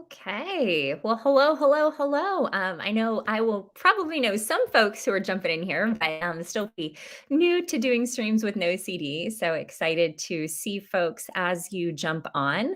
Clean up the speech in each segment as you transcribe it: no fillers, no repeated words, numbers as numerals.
Okay. Well, hello, hello, hello. I know I will probably know some folks who are jumping in here, but still be new to doing streams with no CD. So excited to see folks as you jump on.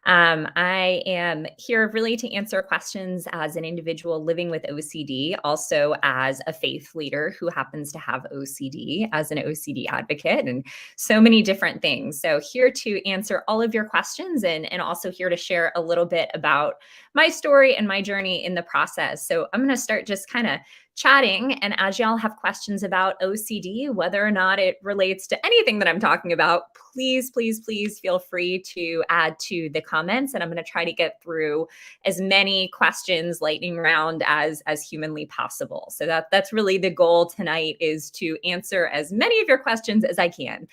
I am here really to answer questions as an individual living with OCD, also as a faith leader who happens to have OCD, as an OCD advocate, and so many different things. So here to answer all of your questions and also here to share a little bit about my story and my journey in the process. So I'm going to start just kind of chatting. And as y'all have questions about OCD, whether or not it relates to anything that I'm talking about, please, please, please feel free to add to the comments. And I'm going to try to get through as many questions lightning round as humanly possible. So that's really the goal tonight, is to answer as many of your questions as I can.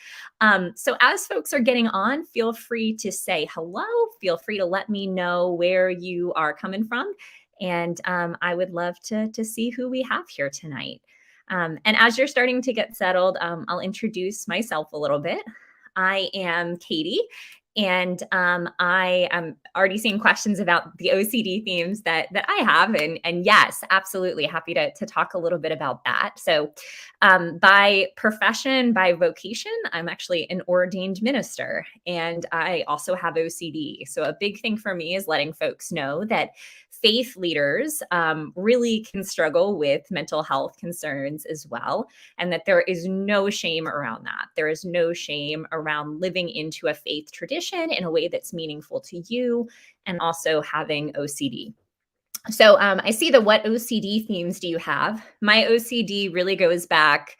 So as folks are getting on, feel free to say hello. Feel free to let me know where you are coming from. And I would love to see who we have here tonight. And as you're starting to get settled, I'll introduce myself a little bit. I am Katie, and I am already seeing questions about the OCD themes that I have, and yes, absolutely happy to talk a little bit about that. So, by profession, by vocation, I'm actually an ordained minister, and I also have OCD. So, a big thing for me is letting folks know that faith leaders really can struggle with mental health concerns as well, and that there is no shame around that. There is no shame around living into a faith tradition in a way that's meaningful to you, and also having OCD. So I see the what OCD themes do you have? My OCD really goes back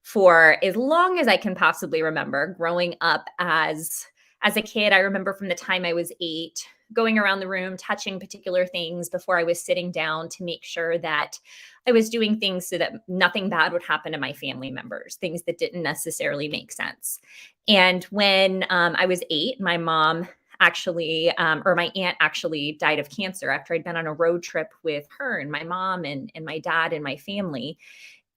for as long as I can possibly remember. Growing up as a kid, I remember from the time I was 8, going around the room, touching particular things before I was sitting down to make sure that I was doing things so that nothing bad would happen to my family members, things that didn't necessarily make sense. And when I was 8, my mom actually, or my aunt actually died of cancer after I'd been on a road trip with her and my mom and my dad and my family.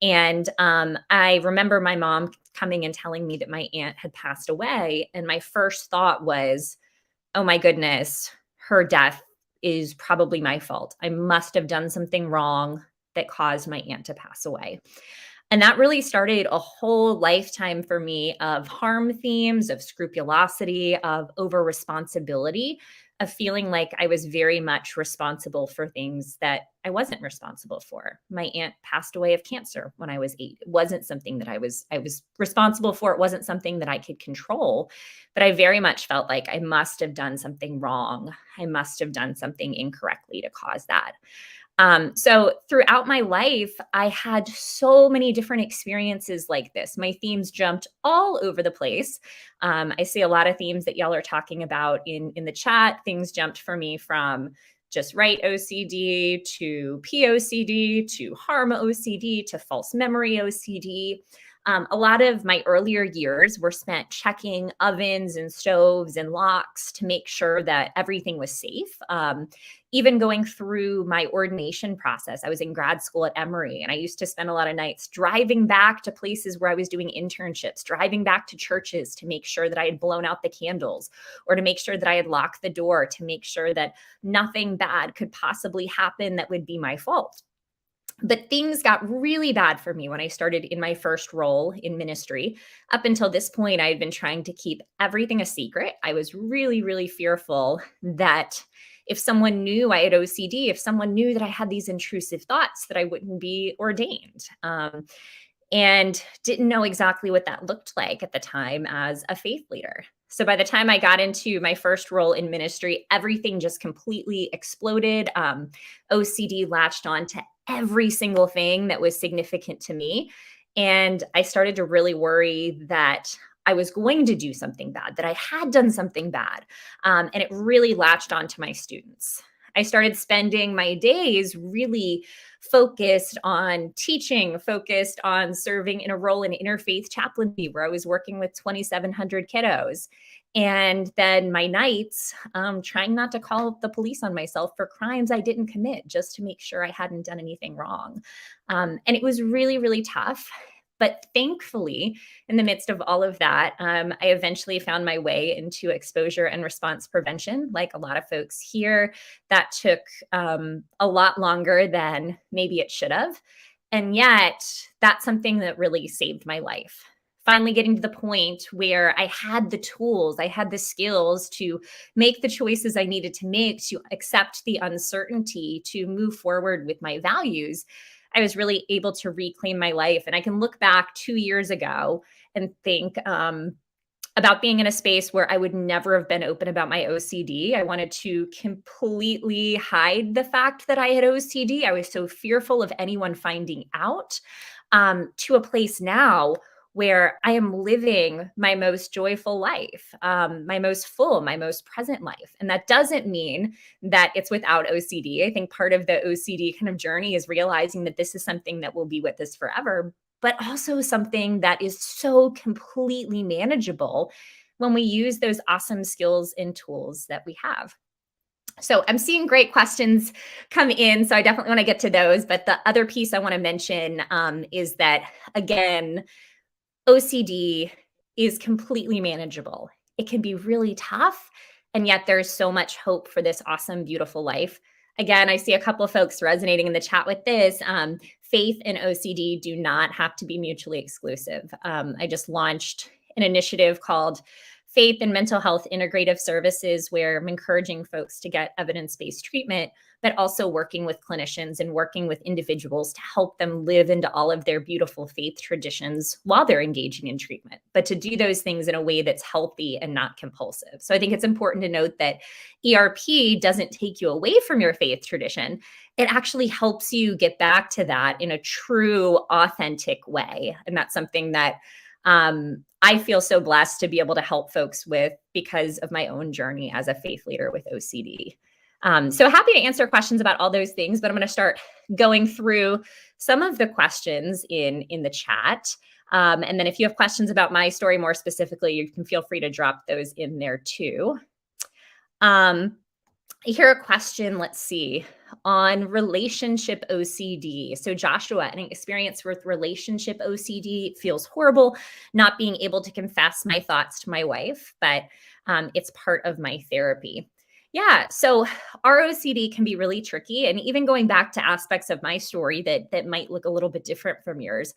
And I remember my mom coming and telling me that my aunt had passed away. And my first thought was, oh my goodness, her death is probably my fault. I must have done something wrong that caused my aunt to pass away. And that really started a whole lifetime for me of harm themes, of scrupulosity, of over responsibility, of feeling like I was very much responsible for things that I wasn't responsible for. My aunt passed away of cancer when I was 8. It wasn't something that I was responsible for. It wasn't something that I could control, but I very much felt like I must have done something wrong. I must have done something incorrectly to cause that. So throughout my life, I had so many different experiences like this. My themes jumped all over the place. I see a lot of themes that y'all are talking about in the chat. Things jumped for me from just right OCD to POCD to harm OCD to false memory OCD. A lot of my earlier years were spent checking ovens and stoves and locks to make sure that everything was safe. Even going through my ordination process, I was in grad school at Emory, and I used to spend a lot of nights driving back to places where I was doing internships, driving back to churches to make sure that I had blown out the candles, or to make sure that I had locked the door, to make sure that nothing bad could possibly happen that would be my fault. But things got really bad for me when I started in my first role in ministry. Up until this point, I had been trying to keep everything a secret. I was really, really fearful that if someone knew I had OCD, if someone knew that I had these intrusive thoughts, that I wouldn't be ordained. And didn't know exactly what that looked like at the time as a faith leader. So by the time I got into my first role in ministry, everything just completely exploded. OCD latched on to every single thing that was significant to me. And I started to really worry that I was going to do something bad, that I had done something bad. And it really latched onto my students. I started spending my days really focused on teaching, focused on serving in a role in interfaith chaplaincy where I was working with 2,700 kiddos. And then my nights, trying not to call the police on myself for crimes I didn't commit, just to make sure I hadn't done anything wrong. And it was really, really tough. But thankfully, in the midst of all of that, I eventually found my way into exposure and response prevention, like a lot of folks here. That took a lot longer than maybe it should have. And yet, that's something that really saved my life. Finally, getting to the point where I had the tools, I had the skills to make the choices I needed to make, to accept the uncertainty, to move forward with my values. I was really able to reclaim my life. And I can look back 2 years ago and think about being in a space where I would never have been open about my OCD. I wanted to completely hide the fact that I had OCD. I was so fearful of anyone finding out, to a place now where I am living my most joyful life, my most full, my most present life. And that doesn't mean that it's without OCD. I think part of the OCD kind of journey is realizing that this is something that will be with us forever, but also something that is so completely manageable when we use those awesome skills and tools that we have. So I'm seeing great questions come in, so I definitely want to get to those. But the other piece I want to mention is that, again, OCD is completely manageable. It can be really tough, and yet there's so much hope for this awesome, beautiful life. Again, I see a couple of folks resonating in the chat with this. Faith and OCD do not have to be mutually exclusive. I just launched an initiative called Faith and Mental Health Integrative Services, where I'm encouraging folks to get evidence-based treatment, but also working with clinicians and working with individuals to help them live into all of their beautiful faith traditions while they're engaging in treatment, but to do those things in a way that's healthy and not compulsive. So I think it's important to note that ERP doesn't take you away from your faith tradition. It actually helps you get back to that in a true, authentic way. And that's something that I feel so blessed to be able to help folks with because of my own journey as a faith leader with OCD. So happy to answer questions about all those things, but I'm going to start going through some of the questions in the chat. And then if you have questions about my story more specifically, you can feel free to drop those in there too. Here a question, let's see, on relationship OCD. So Joshua, an experience with relationship OCD feels horrible, not being able to confess my thoughts to my wife, but it's part of my therapy. Yeah, so our OCD can be really tricky. And even going back to aspects of my story that might look a little bit different from yours,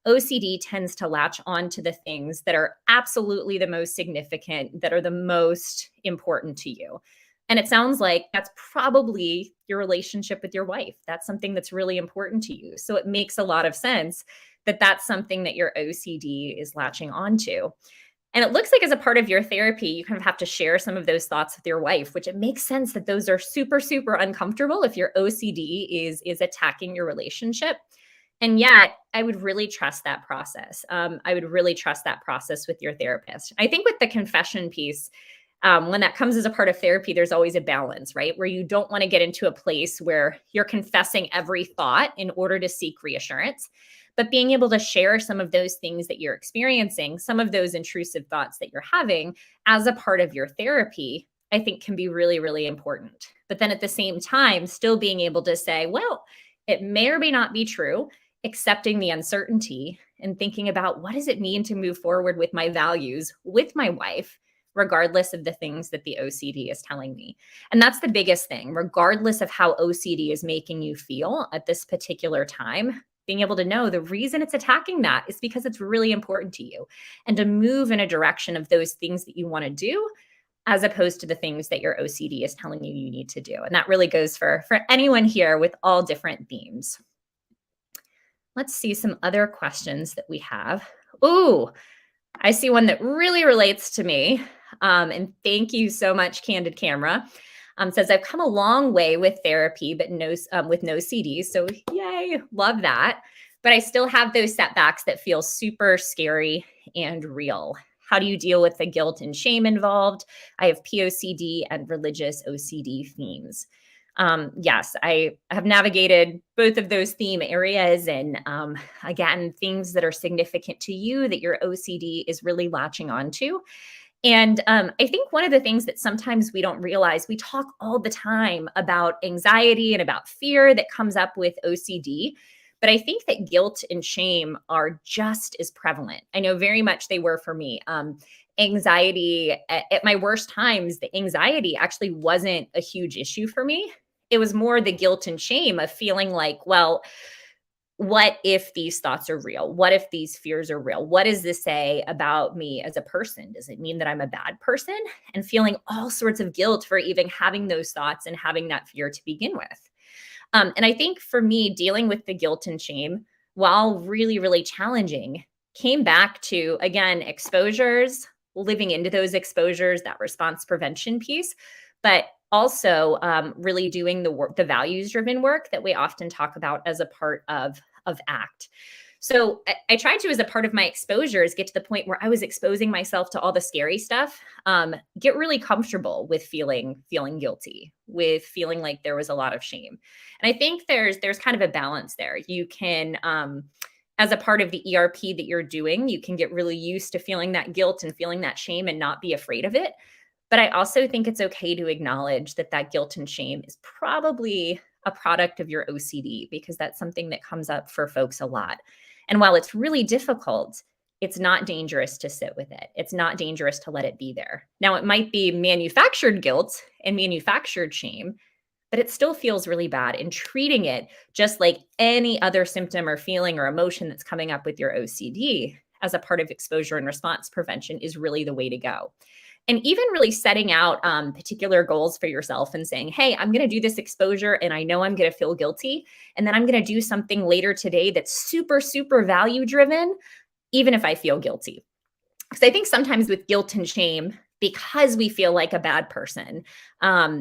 OCD tends to latch on to the things that are absolutely the most significant, that are the most important to you. And it sounds like that's probably your relationship with your wife. That's something that's really important to you. So it makes a lot of sense that that's something that your OCD is latching onto. And it looks like as a part of your therapy, you kind of have to share some of those thoughts with your wife, which it makes sense that those are super, super uncomfortable if your OCD is attacking your relationship. And yet, I would really trust that process. I would really trust that process with your therapist. I think with the confession piece, when that comes as a part of therapy, there's always a balance, right? Where you don't want to get into a place where you're confessing every thought in order to seek reassurance, but being able to share some of those things that you're experiencing, some of those intrusive thoughts that you're having as a part of your therapy, I think can be really, really important. But then at the same time, still being able to say, well, it may or may not be true, accepting the uncertainty and thinking about what does it mean to move forward with my values with my wife, regardless of the things that the OCD is telling me. And that's the biggest thing, regardless of how OCD is making you feel at this particular time, being able to know the reason it's attacking that is because it's really important to you, and to move in a direction of those things that you want to do, as opposed to the things that your OCD is telling you you need to do. And that really goes for anyone here with all different themes. Let's see some other questions that we have. Ooh, I see one that really relates to me. And thank you so much, Candid Camera. Says, I've come a long way with therapy, but with no CD. So yay, love that. But I still have those setbacks that feel super scary and real. How do you deal with the guilt and shame involved? I have POCD and religious OCD themes. Yes, I have navigated both of those theme areas, and again, things that are significant to you that your OCD is really latching onto. And I think one of the things that sometimes we don't realize, we talk all the time about anxiety and about fear that comes up with OCD, But I think that guilt and shame are just as prevalent. I know very much they were for me. Anxiety at my worst times, the anxiety actually wasn't a huge issue for me. It was more the guilt and shame of feeling like, well, what if these thoughts are real? What if these fears are real? What does this say about me as a person? Does it mean that I'm a bad person? And feeling all sorts of guilt for even having those thoughts and having that fear to begin with. And I think for me, dealing with the guilt and shame, while really, really challenging, came back to, again, exposures, living into those exposures, that response prevention piece, but also really doing the work, the values driven work that we often talk about as a part of ACT. So I tried to, as a part of my exposures, get to the point where I was exposing myself to all the scary stuff, get really comfortable with feeling guilty, with feeling like there was a lot of shame. And I think there's kind of a balance there. You can, as a part of the ERP that you're doing, you can get really used to feeling that guilt and feeling that shame and not be afraid of it. But I also think it's okay to acknowledge that that guilt and shame is probably a product of your OCD, because that's something that comes up for folks a lot. And while it's really difficult, it's not dangerous to sit with it. It's not dangerous to let it be there. Now, it might be manufactured guilt and manufactured shame, but it still feels really bad. And treating it just like any other symptom or feeling or emotion that's coming up with your OCD as a part of exposure and response prevention is really the way to go. And even really setting out particular goals for yourself and saying, hey, I'm going to do this exposure and I know I'm going to feel guilty. And then I'm going to do something later today that's super, super value driven, even if I feel guilty. Because I think sometimes with guilt and shame, because we feel like a bad person,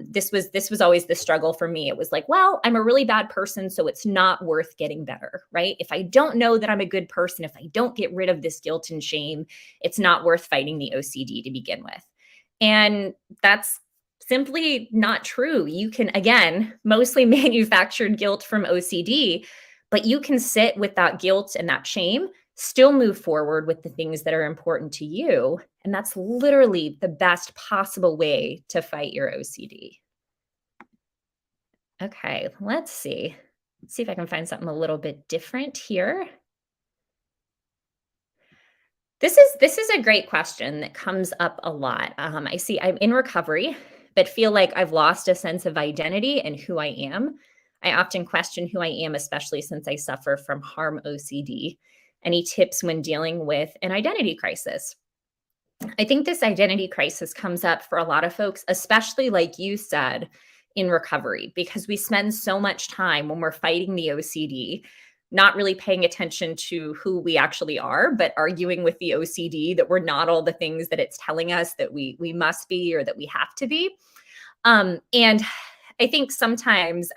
this was always the struggle for me. It was like, well, I'm a really bad person, so it's not worth getting better, right? If I don't know that I'm a good person, if I don't get rid of this guilt and shame, it's not worth fighting the OCD to begin with. And that's simply not true. You can, again, mostly manufactured guilt from OCD, but you can sit with that guilt and that shame, still move forward with the things that are important to you. And that's literally the best possible way to fight your OCD. Okay, let's see. Let's see if I can find something a little bit different here. This is a great question that comes up a lot. I see I'm in recovery, but feel like I've lost a sense of identity and who I am. I often question who I am, especially since I suffer from harm OCD. Any tips when dealing with an identity crisis? I think this identity crisis comes up for a lot of folks, especially like you said, in recovery, because we spend so much time when we're fighting the OCD, not really paying attention to who we actually are, but arguing with the OCD that we're not all the things that it's telling us that we must be or that we have to be. And I think sometimes,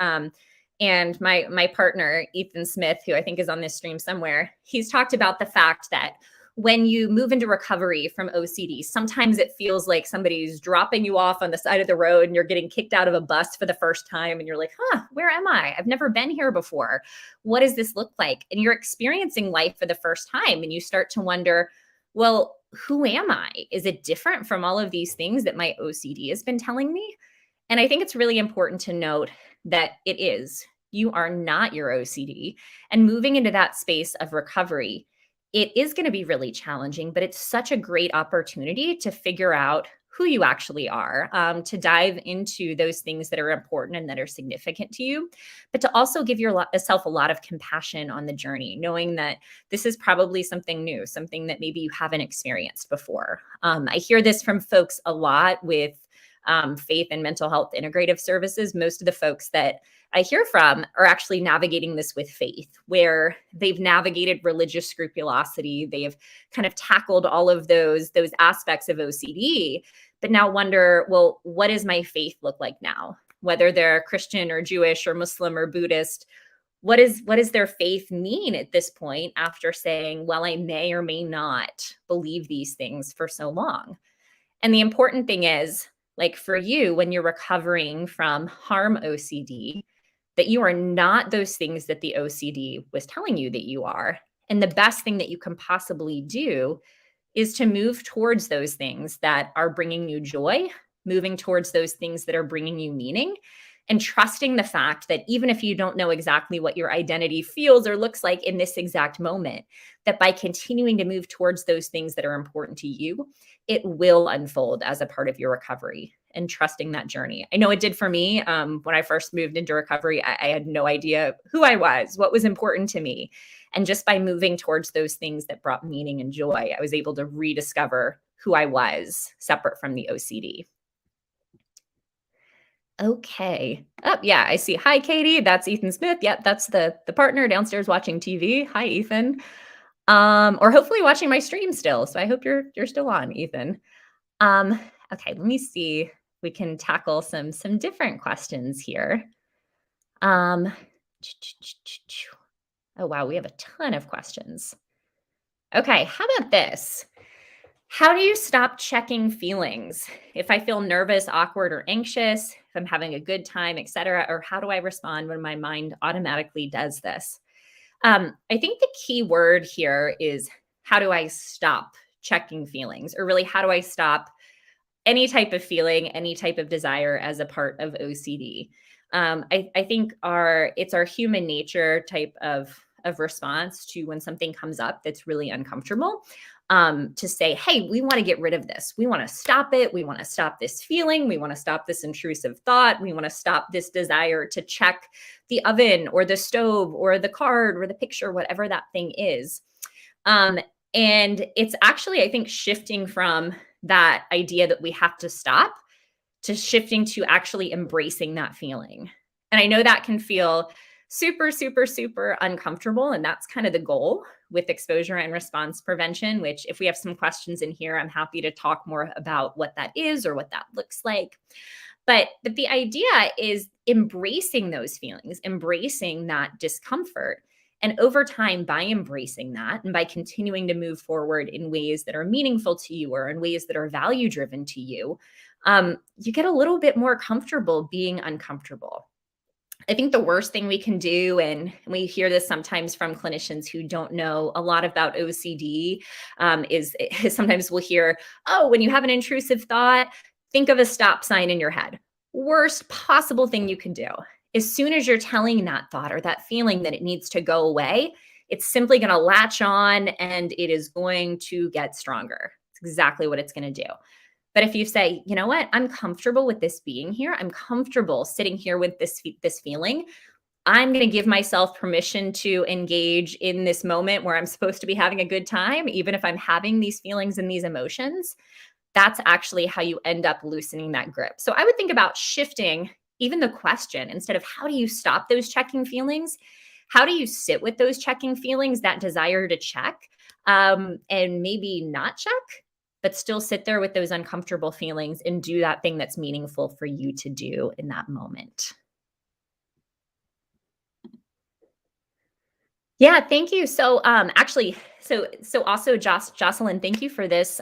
and my partner, Ethan Smith, who I think is on this stream somewhere, he's talked about the fact that when you move into recovery from OCD, sometimes it feels like somebody's dropping you off on the side of the road and you're getting kicked out of a bus for the first time. And you're like, where am I? I've never been here before. What does this look like? And you're experiencing life for the first time. And you start to wonder, well, who am I? Is it different from all of these things that my OCD has been telling me? And I think it's really important to note that it is. You are not your OCD. And moving into that space of recovery, it is going to be really challenging, but it's such a great opportunity to figure out who you actually are, to dive into those things that are important and that are significant to you, but to also give yourself a lot of compassion on the journey, knowing that this is probably something new, something that maybe you haven't experienced before. I hear this from folks a lot with faith and mental health integrative services. Most of the folks that I hear from are actually navigating this with faith, where they've navigated religious scrupulosity. They've kind of tackled all of those aspects of OCD, but now wonder, well, what does my faith look like now? Whether they're Christian or Jewish or Muslim or Buddhist, what does their faith mean at this point after saying, well, I may or may not believe these things for so long? And the important thing is, like for you, when you're recovering from harm OCD, that you are not those things that the OCD was telling you that you are. And the best thing that you can possibly do is to move towards those things that are bringing you joy, moving towards those things that are bringing you meaning, and trusting the fact that even if you don't know exactly what your identity feels or looks like in this exact moment, that by continuing to move towards those things that are important to you, it will unfold as a part of your recovery, and trusting that journey. I know it did for me. When I first moved into recovery, I had no idea who I was, what was important to me. And just by moving towards those things that brought meaning and joy, I was able to rediscover who I was separate from the OCD. Okay. Oh, yeah, I see. Hi, Katie. That's Ethan Smith. Yep, that's the partner downstairs watching TV. Hi, Ethan. Or hopefully watching my stream still. So I hope you're still on, Ethan. Um, okay, let me see. We can tackle some different questions here. Um, oh wow, we have a ton of questions. Okay, how about this? How do you stop checking feelings? If I feel nervous, awkward, or anxious, if I'm having a good time, etc., or how do I respond when my mind automatically does this? I think the key word here is, how do I stop checking feelings? Or really, how do I stop any type of feeling, any type of desire as a part of OCD? I think it's our human nature type of response to when something comes up that's really uncomfortable, to say, hey, we want to get rid of this. We want to stop it. We want to stop this feeling. We want to stop this intrusive thought. We want to stop this desire to check the oven or the stove or the card or the picture, whatever that thing is. Um, and it's actually, I think, shifting from that idea that we have to stop to shifting to actually embracing that feeling. And I know that can feel super, super, super uncomfortable. And that's kind of the goal with exposure and response prevention, which, if we have some questions in here, I'm happy to talk more about what that is or what that looks like. But the idea is embracing those feelings, embracing that discomfort. And over time, by embracing that and by continuing to move forward in ways that are meaningful to you or in ways that are value driven to you, you get a little bit more comfortable being uncomfortable. I think the worst thing we can do, and we hear this sometimes from clinicians who don't know a lot about OCD, is sometimes we'll hear, oh, when you have an intrusive thought, think of a stop sign in your head. Worst possible thing you can do. As soon as you're telling that thought or that feeling that it needs to go away, it's simply going to latch on and it is going to get stronger. It's exactly what it's going to do. But if you say, you know what, I'm comfortable with this being here. I'm comfortable sitting here with this feeling. I'm going to give myself permission to engage in this moment where I'm supposed to be having a good time, even if I'm having these feelings and these emotions. That's actually how you end up loosening that grip. So I would think about shifting even the question. Instead of how do you stop those checking feelings, how do you sit with those checking feelings, that desire to check, and maybe not check, but still sit there with those uncomfortable feelings and do that thing that's meaningful for you to do in that moment. Yeah, thank you. So, actually, so also, Jocelyn, thank you for this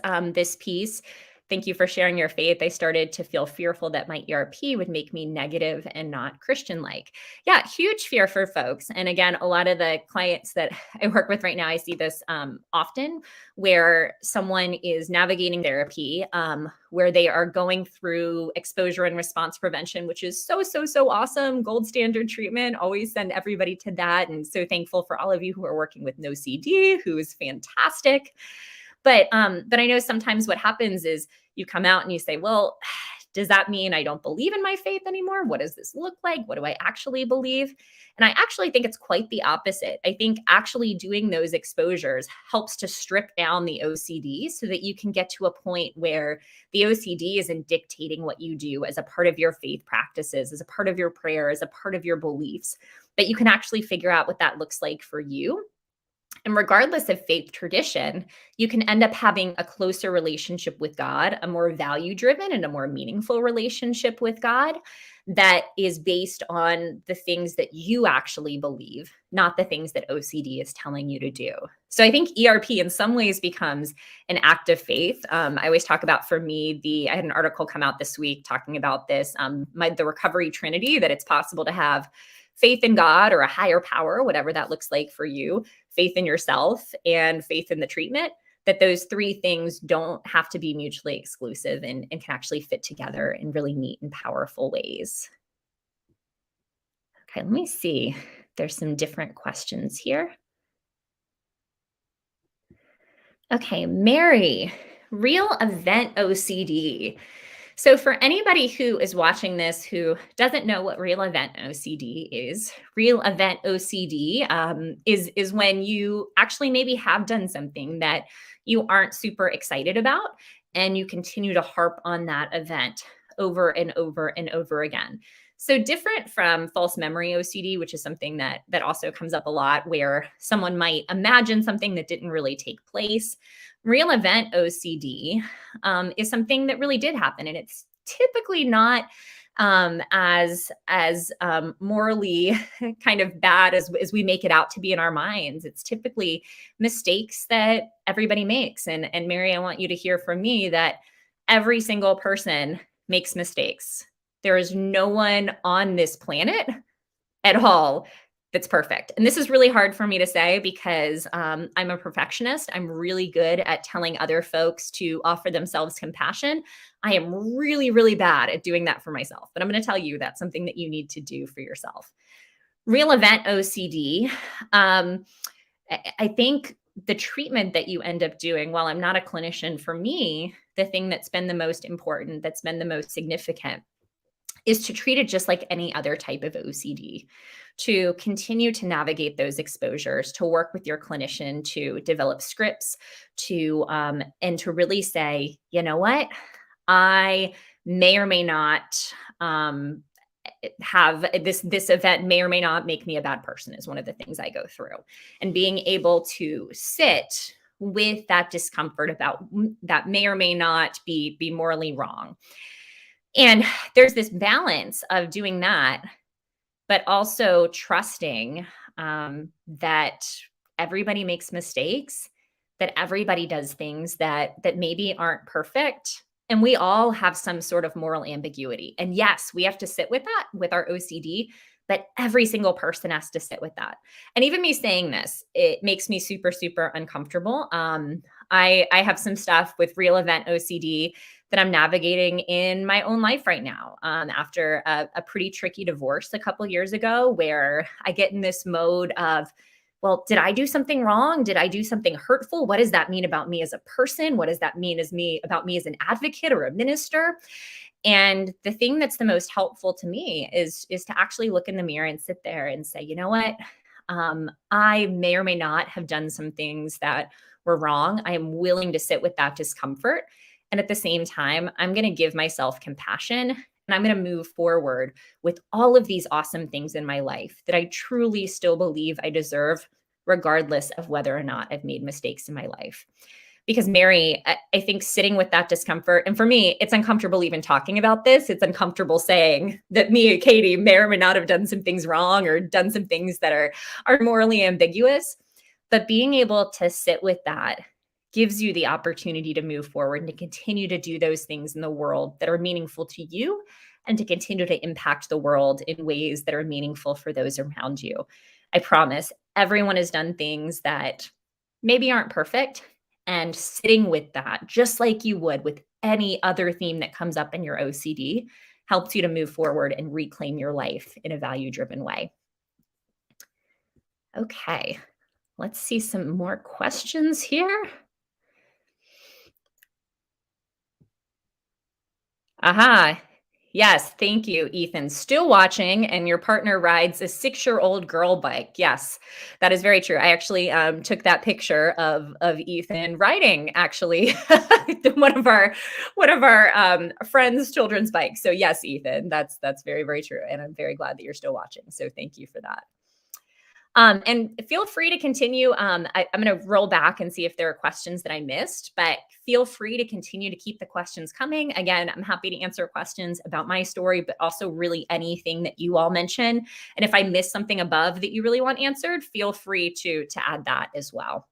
piece. Thank you for sharing your faith. I started to feel fearful that my ERP would make me negative and not Christian-like. Yeah, huge fear for folks. And again, a lot of the clients that I work with right now, I see this often, where someone is navigating therapy, where they are going through exposure and response prevention, which is so, so, so awesome. Gold standard treatment. Always send everybody to that. And so thankful for all of you who are working with No CD, who is fantastic. But I know sometimes what happens is you come out and you say, well, does that mean I don't believe in my faith anymore? What does this look like? What do I actually believe? And I actually think it's quite the opposite. I think actually doing those exposures helps to strip down the OCD so that you can get to a point where the OCD isn't dictating what you do as a part of your faith practices, as a part of your prayer, as a part of your beliefs, but you can actually figure out what that looks like for you. And regardless of faith tradition, you can end up having a closer relationship with God, a more value driven and a more meaningful relationship with God that is based on the things that you actually believe, not the things that OCD is telling you to do. So I think ERP in some ways becomes an act of faith. I always talk about, for me, I had an article come out this week talking about this, the recovery trinity, that it's possible to have faith in God or a higher power, whatever that looks like for you, faith in yourself, and faith in the treatment, that those three things don't have to be mutually exclusive and can actually fit together in really neat and powerful ways. Okay, let me see. There's some different questions here. Okay, Mary, real event OCD. So, for anybody who is watching this who doesn't know what real event OCD is, real event OCD is when you actually maybe have done something that you aren't super excited about, and you continue to harp on that event over and over and over again. So different from false memory OCD, which is something that also comes up a lot, where someone might imagine something that didn't really take place. Real event OCD is something that really did happen, and it's typically not as morally kind of bad as we make it out to be in our minds. It's typically mistakes that everybody makes. And Mary, I want you to hear from me that every single person makes mistakes. There is no one on this planet at all that's perfect. And this is really hard for me to say because I'm a perfectionist. I'm really good at telling other folks to offer themselves compassion. I am really, really bad at doing that for myself. But I'm going to tell you that's something that you need to do for yourself. Real event OCD. I think the treatment that you end up doing, while I'm not a clinician, for me, the thing that's been the most important, that's been the most significant, is to treat it just like any other type of OCD, to continue to navigate those exposures, to work with your clinician to develop scripts, to and to really say, you know what, I may or may not have this event may or may not make me a bad person is one of the things I go through, and being able to sit with that discomfort about that may or may not be morally wrong. And there's this balance of doing that, but also trusting that everybody makes mistakes, that everybody does things that maybe aren't perfect, and we all have some sort of moral ambiguity. And yes, we have to sit with that with our OCD, but every single person has to sit with that. And even me saying this, it makes me super, super uncomfortable. I have some stuff with real event OCD that I'm navigating in my own life right now, after a pretty tricky divorce a couple years ago, where I get in this mode of, well, did I do something wrong? Did I do something hurtful? What does that mean about me as a person? What does that mean about me as an advocate or a minister? And the thing that's the most helpful to me is to actually look in the mirror and sit there and say, you know what? I may or may not have done some things that were wrong. I am willing to sit with that discomfort. And at the same time, I'm going to give myself compassion, and I'm going to move forward with all of these awesome things in my life that I truly still believe I deserve, regardless of whether or not I've made mistakes in my life. Because Mary, I think sitting with that discomfort, and for me, it's uncomfortable even talking about this. It's uncomfortable saying that me, Katie, may or may not have done some things wrong or done some things that are morally ambiguous. But being able to sit with that gives you the opportunity to move forward and to continue to do those things in the world that are meaningful to you, and to continue to impact the world in ways that are meaningful for those around you. I promise everyone has done things that maybe aren't perfect, and sitting with that, just like you would with any other theme that comes up in your OCD, helps you to move forward and reclaim your life in a value-driven way. Okay, let's see some more questions here. Aha. Yes, thank you, Ethan. Still watching, and your partner rides a 6-year-old girl bike. Yes, that is very true. I actually took that picture of Ethan riding actually one of our friends' children's bikes. So yes, Ethan, that's very, very true, and I'm very glad that you're still watching. So thank you for that. And feel free to continue. I'm going to roll back and see if there are questions that I missed, but feel free to continue to keep the questions coming. Again, I'm happy to answer questions about my story, but also really anything that you all mention. And if I miss something above that you really want answered, feel free to add that as well.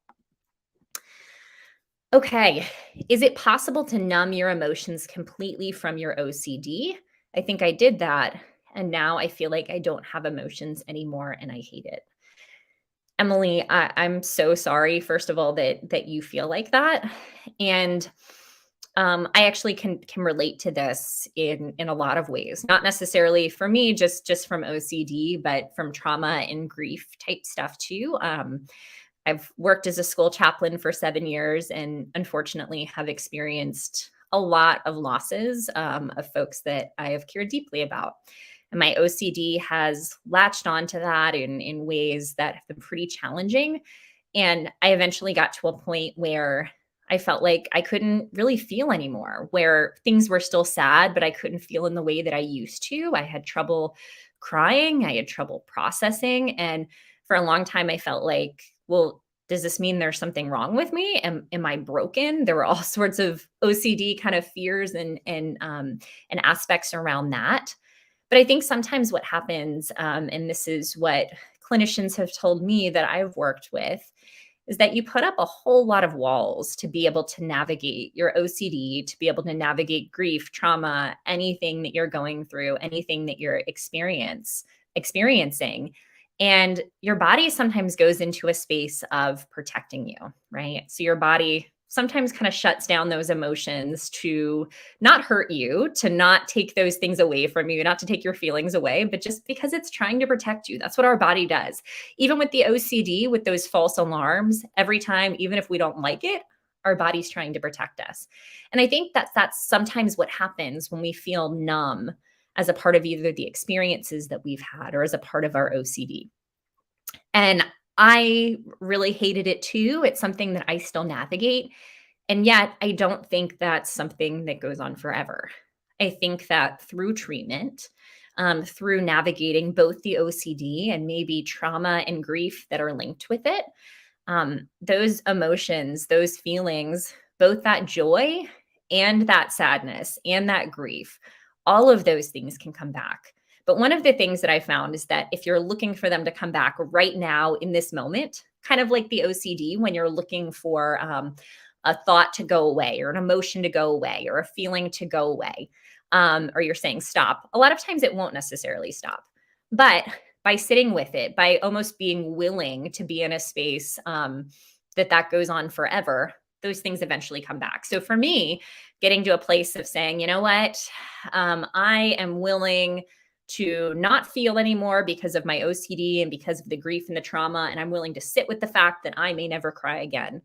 Okay. Is it possible to numb your emotions completely from your OCD? I think I did that. And now I feel like I don't have emotions anymore and I hate it. Emily, I'm so sorry, first of all, that you feel like that. And I actually can relate to this in a lot of ways. Not necessarily for me, just from OCD, but from trauma and grief type stuff too. I've worked as a school chaplain for 7 years, and unfortunately have experienced a lot of losses of folks that I have cared deeply about. And my OCD has latched onto that in ways that have been pretty challenging. And I eventually got to a point where I felt like I couldn't really feel anymore, where things were still sad, but I couldn't feel in the way that I used to. I had trouble crying, I had trouble processing. And for a long time, I felt like, well, does this mean there's something wrong with me? Am I broken? There were all sorts of OCD kind of fears and aspects around that. But I think sometimes what happens, and this is what clinicians have told me that I've worked with, is that you put up a whole lot of walls to be able to navigate your OCD, to be able to navigate grief, trauma, anything that you're going through, anything that you're experiencing. And your body sometimes goes into a space of protecting you, right? So your body sometimes kind of shuts down those emotions to not hurt you, to not take those things away from you, not to take your feelings away, but just because it's trying to protect you. That's what our body does. Even with the OCD, with those false alarms, every time, even if we don't like it, our body's trying to protect us. And I think that's sometimes what happens when we feel numb as a part of either the experiences that we've had or as a part of our OCD. And I really hated it too. It's something that I still navigate. And yet, I don't think that's something that goes on forever. I think that through treatment, through navigating both the OCD and maybe trauma and grief that are linked with it, those emotions, those feelings, both that joy and that sadness and that grief, all of those things can come back. But one of the things that I found is that if you're looking for them to come back right now in this moment, kind of like the OCD, when you're looking for a thought to go away or an emotion to go away or a feeling to go away, or you're saying stop, a lot of times it won't necessarily stop. But by sitting with it, by almost being willing to be in a space that goes on forever, those things eventually come back. So for me, getting to a place of saying, you know what, I am willing to not feel anymore because of my OCD and because of the grief and the trauma, and I'm willing to sit with the fact that I may never cry again.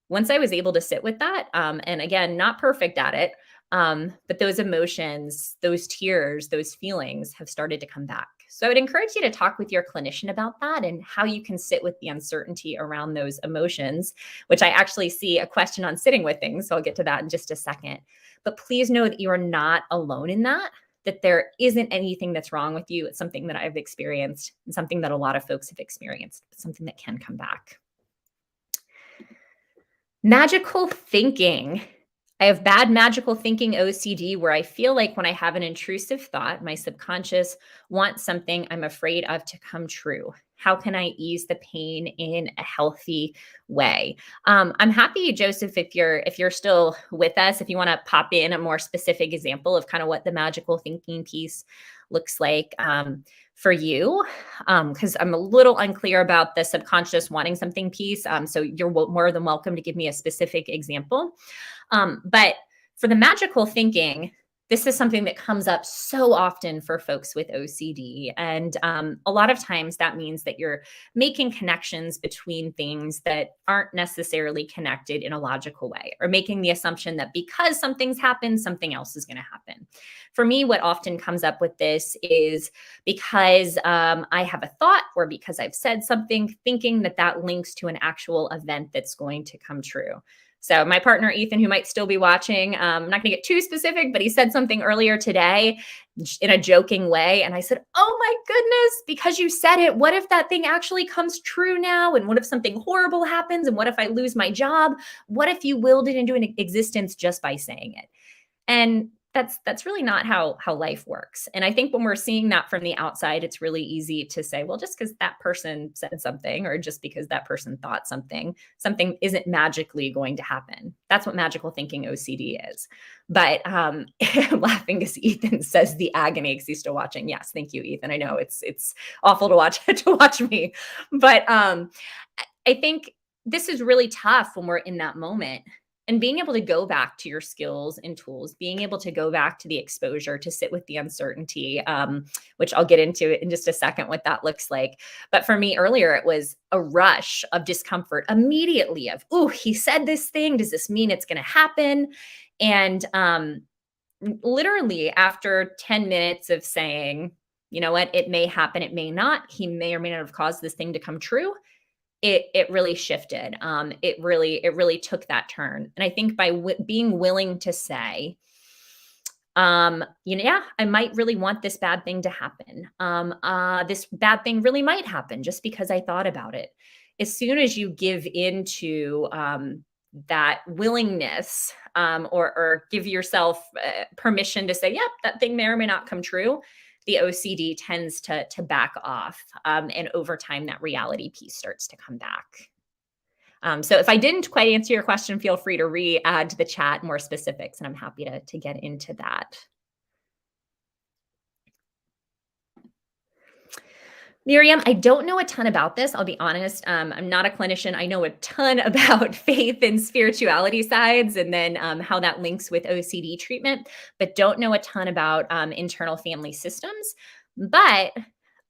Once I was able to sit with that, and again, not perfect at it, but those emotions, those tears, those feelings have started to come back. So I would encourage you to talk with your clinician about that and how you can sit with the uncertainty around those emotions, which I actually see a question on sitting with things. So I'll get to that in just a second. But please know that you are not alone in that, that there isn't anything that's wrong with you. It's something that I've experienced and something that a lot of folks have experienced, but something that can come back. Magical thinking. I have bad magical thinking OCD where I feel like when I have an intrusive thought, my subconscious wants something I'm afraid of to come true. How can I ease the pain in a healthy way? I'm happy, Joseph, if you're still with us, if you want to pop in a more specific example of kind of what the magical thinking piece looks like for you, because I'm a little unclear about the subconscious wanting something piece. So you're more than welcome to give me a specific example. But for the magical thinking, this is something that comes up so often for folks with OCD. And a lot of times that means that you're making connections between things that aren't necessarily connected in a logical way, or making the assumption that because something's happened, something else is going to happen. For me, what often comes up with this is because I have a thought or because I've said something, thinking that that links to an actual event that's going to come true. So my partner, Ethan, who might still be watching, I'm not going to get too specific, but he said something earlier today in a joking way. And I said, oh my goodness, because you said it, what if that thing actually comes true now? And what if something horrible happens? And what if I lose my job? What if you willed it into an existence just by saying it? And that's really not how life works. And I think when we're seeing that from the outside, it's really easy to say, well, just because that person said something, or just because that person thought something isn't magically going to happen. That's what magical thinking OCD is. But I'm laughing because Ethan says the agony because he's still watching. Yes, thank you, Ethan. I know it's awful to watch me, but I think this is really tough when we're in that moment, And being able to go back to your skills and tools, being able to go back to the exposure to sit with the uncertainty, which I'll get into in just a second what that looks like. But for me earlier, it was a rush of discomfort immediately of, oh, he said this thing. Does this mean it's going to happen? And literally after 10 minutes of saying, you know what, it may happen, it may not, he may or may not have caused this thing to come true, it really shifted. It really took that turn. And I think by being willing to say, yeah, I might really want this bad thing to happen. This bad thing really might happen just because I thought about it. As soon as you give into that willingness, or give yourself permission to say, yep, that thing may or may not come true, the OCD tends to back off. And over time, that reality piece starts to come back. So if I didn't quite answer your question, feel free to re-add to the chat more specifics, and I'm happy to get into that. Miriam, I don't know a ton about this. I'll be honest. I'm not a clinician. I know a ton about faith and spirituality sides, and then how that links with OCD treatment, but don't know a ton about internal family systems. But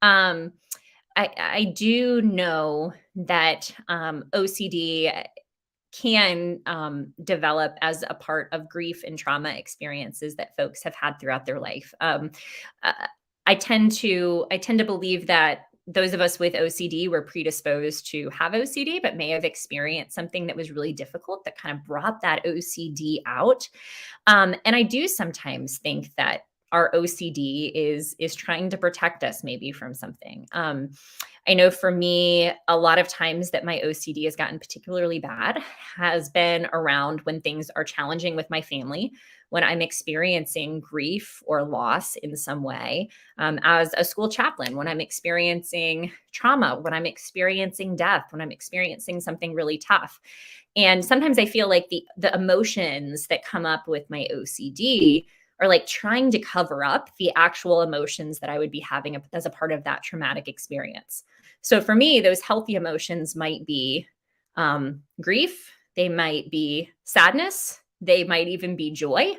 I do know that OCD can develop as a part of grief and trauma experiences that folks have had throughout their life. I tend to believe that those of us with OCD were predisposed to have OCD, but may have experienced something that was really difficult that kind of brought that OCD out. And I do sometimes think that our OCD is trying to protect us maybe from something. I know for me, a lot of times that my OCD has gotten particularly bad has been around when things are challenging with my family, when I'm experiencing grief or loss in some way, as a school chaplain, when I'm experiencing trauma, when I'm experiencing death, when I'm experiencing something really tough. And sometimes I feel like the emotions that come up with my OCD are like trying to cover up the actual emotions that I would be having as a part of that traumatic experience. So for me, those healthy emotions might be grief, they might be sadness, they might even be joy.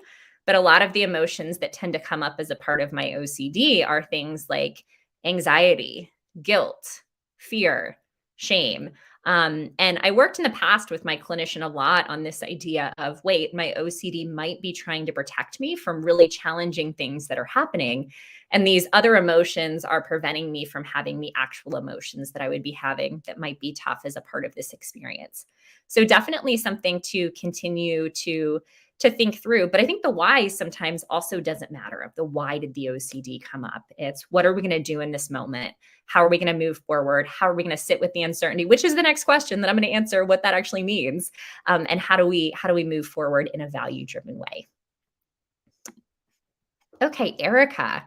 But a lot of the emotions that tend to come up as a part of my OCD are things like anxiety, guilt, fear, shame. And I worked in the past with my clinician a lot on this idea of, wait, my OCD might be trying to protect me from really challenging things that are happening. And these other emotions are preventing me from having the actual emotions that I would be having that might be tough as a part of this experience. So definitely something to continue to think through. But I think the why sometimes also doesn't matter. Of the why did the OCD come up? It's what are we going to do in this moment? How are we going to move forward? How are we going to sit with the uncertainty? Which is the next question that I'm going to answer, what that actually means, and how do we move forward in a value-driven way? Okay, Erica,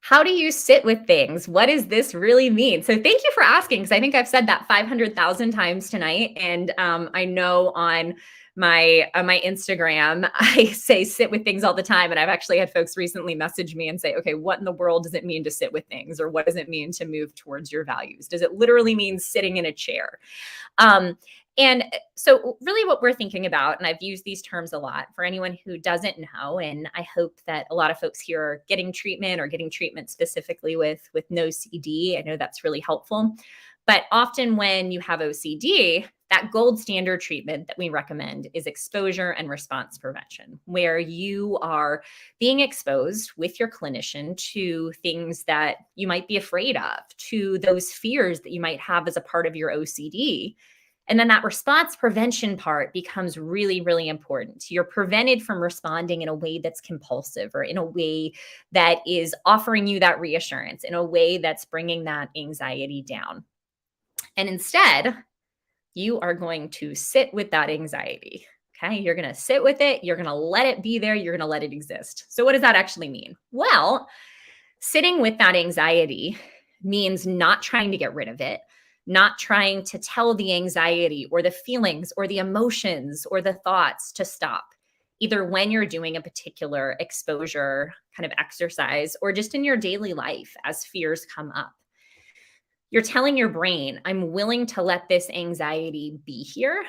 how do you sit with things? What does this really mean? So thank you for asking, because I think I've said that 500,000 times tonight, and I know on my Instagram, I say sit with things all the time. And I've actually had folks recently message me and say, okay, what in the world does it mean to sit with things? Or what does it mean to move towards your values? Does it literally mean sitting in a chair? And so really what we're thinking about, and I've used these terms a lot for anyone who doesn't know, and I hope that a lot of folks here are getting treatment or getting treatment specifically with NoCD. I know that's really helpful. But often when you have OCD, that gold standard treatment that we recommend is exposure and response prevention, where you are being exposed with your clinician to things that you might be afraid of, to those fears that you might have as a part of your OCD. And then that response prevention part becomes really, really important. You're prevented from responding in a way that's compulsive, or in a way that is offering you that reassurance, in a way that's bringing that anxiety down. And instead, you are going to sit with that anxiety. Okay. You're going to sit with it. You're going to let it be there. You're going to let it exist. So what does that actually mean? Well, sitting with that anxiety means not trying to get rid of it, not trying to tell the anxiety or the feelings or the emotions or the thoughts to stop, either when you're doing a particular exposure kind of exercise or just in your daily life as fears come up. You're telling your brain, I'm willing to let this anxiety be here.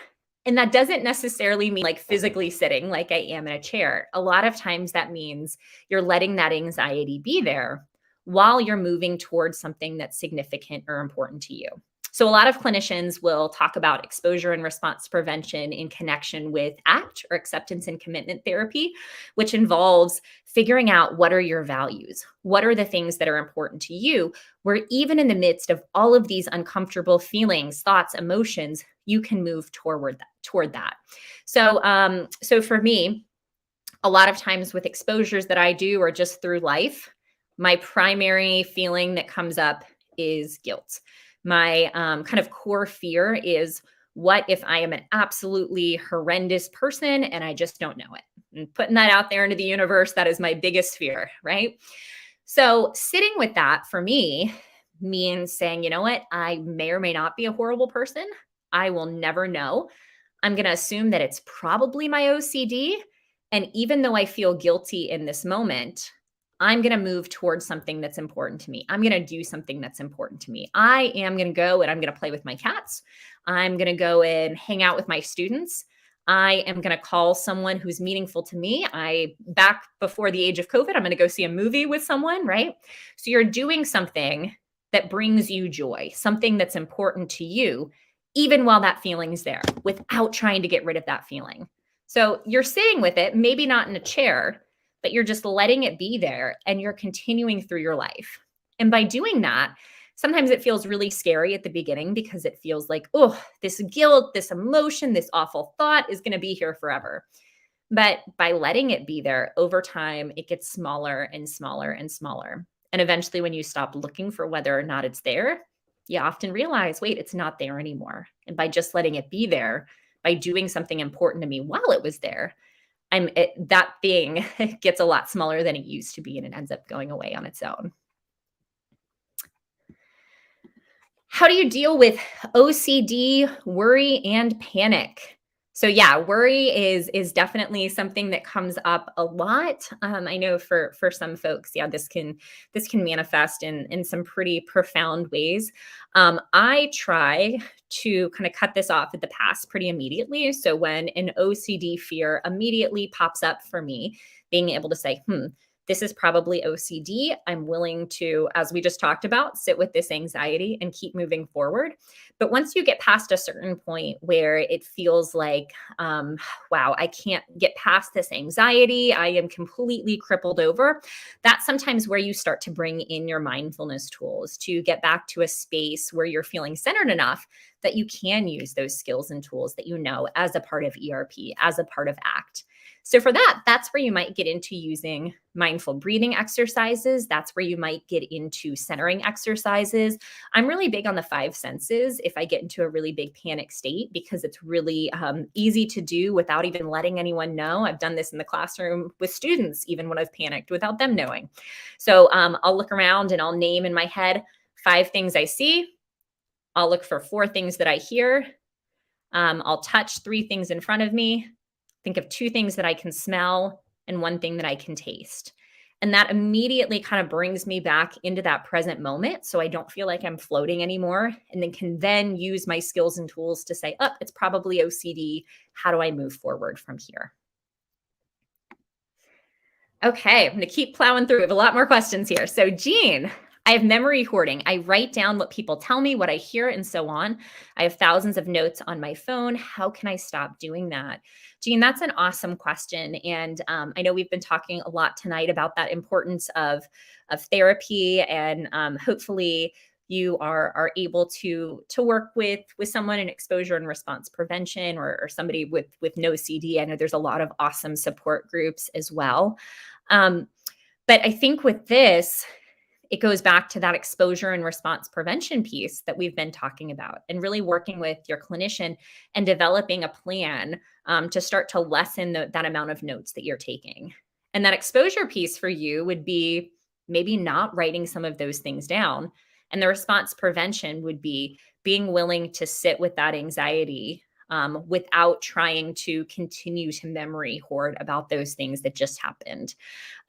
And that doesn't necessarily mean like physically sitting like I am in a chair. A lot of times that means you're letting that anxiety be there while you're moving towards something that's significant or important to you. So, a lot of clinicians will talk about exposure and response prevention in connection with ACT or acceptance and commitment therapy, which involves figuring out what are your values? What are the things that are important to you? Where even in the midst of all of these uncomfortable feelings, thoughts, emotions, you can move toward that. So for me, a lot of times with exposures that I do or just through life, my primary feeling that comes up is guilt. My kind of core fear is, what if I am an absolutely horrendous person and I just don't know it? And putting that out there into the universe, that is my biggest fear, right? So sitting with that for me means saying, you know what, I may or may not be a horrible person. I will never know. I'm going to assume that it's probably my OCD. And even though I feel guilty in this moment, I'm going to move towards something that's important to me. I'm going to do something that's important to me. I am going to go and I'm going to play with my cats. I'm going to go and hang out with my students. I am going to call someone who's meaningful to me. Back before the age of COVID, I'm going to go see a movie with someone, right? So you're doing something that brings you joy, something that's important to you, even while that feeling's there, without trying to get rid of that feeling. So you're sitting with it, maybe not in a chair, but you're just letting it be there and you're continuing through your life. And by doing that, sometimes it feels really scary at the beginning because it feels like, oh, this guilt, this emotion, this awful thought is going to be here forever. But by letting it be there over time, it gets smaller and smaller and smaller. And eventually, when you stop looking for whether or not it's there, you often realize, wait, it's not there anymore. And by just letting it be there, by doing something important to me while it was there, that thing gets a lot smaller than it used to be, and it ends up going away on its own. How do you deal with OCD, worry, and panic? So yeah, worry is definitely something that comes up a lot. I know for some folks, yeah, this can manifest in some pretty profound ways. I try to kind of cut this off at the pass pretty immediately. So when an OCD fear immediately pops up for me, being able to say, this is probably OCD. I'm willing to, as we just talked about, sit with this anxiety and keep moving forward. But once you get past a certain point where it feels like, wow, I can't get past this anxiety, I am completely crippled over, that's sometimes where you start to bring in your mindfulness tools to get back to a space where you're feeling centered enough that you can use those skills and tools that you know as a part of ERP, as a part of ACT. So for that, that's where you might get into using mindful breathing exercises. That's where you might get into centering exercises. I'm really big on the 5 senses if I get into a really big panic state, because it's really easy to do without even letting anyone know. I've done this in the classroom with students, even when I've panicked without them knowing. So I'll look around and I'll name in my head 5 things I see. I'll look for 4 things that I hear. I'll touch 3 things in front of me. Think of 2 things that I can smell and 1 thing that I can taste. And that immediately kind of brings me back into that present moment, so I don't feel like I'm floating anymore, and then can use my skills and tools to say, oh, it's probably OCD. How do I move forward from here? Okay, I'm going to keep plowing through. We have a lot more questions here. So Jean, I have memory hoarding. I write down what people tell me, what I hear, and so on. I have thousands of notes on my phone. How can I stop doing that? Jean, that's an awesome question. And I know we've been talking a lot tonight about that importance of therapy, and hopefully you are able to work with someone in exposure and response prevention, or somebody with no CD. I know there's a lot of awesome support groups as well. But I think with this, it goes back to that exposure and response prevention piece that we've been talking about, and really working with your clinician and developing a plan to start to lessen that amount of notes that you're taking. And that exposure piece for you would be maybe not writing some of those things down. And the response prevention would be being willing to sit with that anxiety without trying to continue to memory hoard about those things that just happened.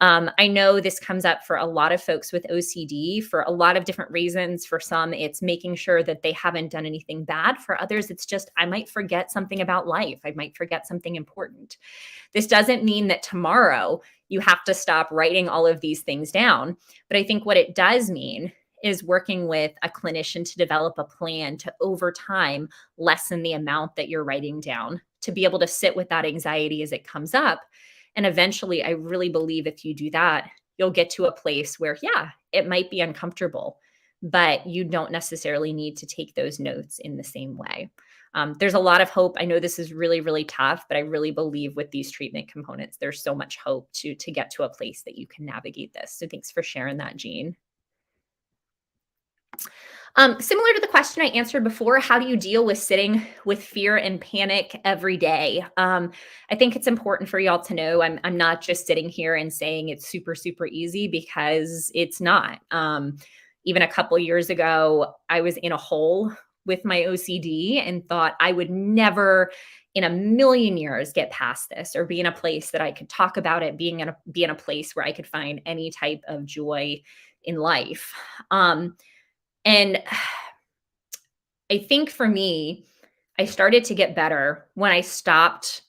I know this comes up for a lot of folks with OCD for a lot of different reasons. For some, it's making sure that they haven't done anything bad. For others, it's just, I might forget something about life. I might forget something important. This doesn't mean that tomorrow you have to stop writing all of these things down. But I think what it does mean is working with a clinician to develop a plan to over time lessen the amount that you're writing down, to be able to sit with that anxiety as it comes up. And eventually, I really believe if you do that, you'll get to a place where, yeah, it might be uncomfortable, but you don't necessarily need to take those notes in the same way. There's a lot of hope. I know this is really, really tough, but I really believe with these treatment components, there's so much hope to get to a place that you can navigate this. So thanks for sharing that, Jean. Similar to the question I answered before, how do you deal with sitting with fear and panic every day? I think it's important for y'all to know I'm not just sitting here and saying it's super, super easy, because it's not. Even a couple years ago, I was in a hole with my OCD and thought I would never in a million years get past this or be in a place that I could talk about it, be in a place where I could find any type of joy in life. And I think for me, I started to get better when I stopped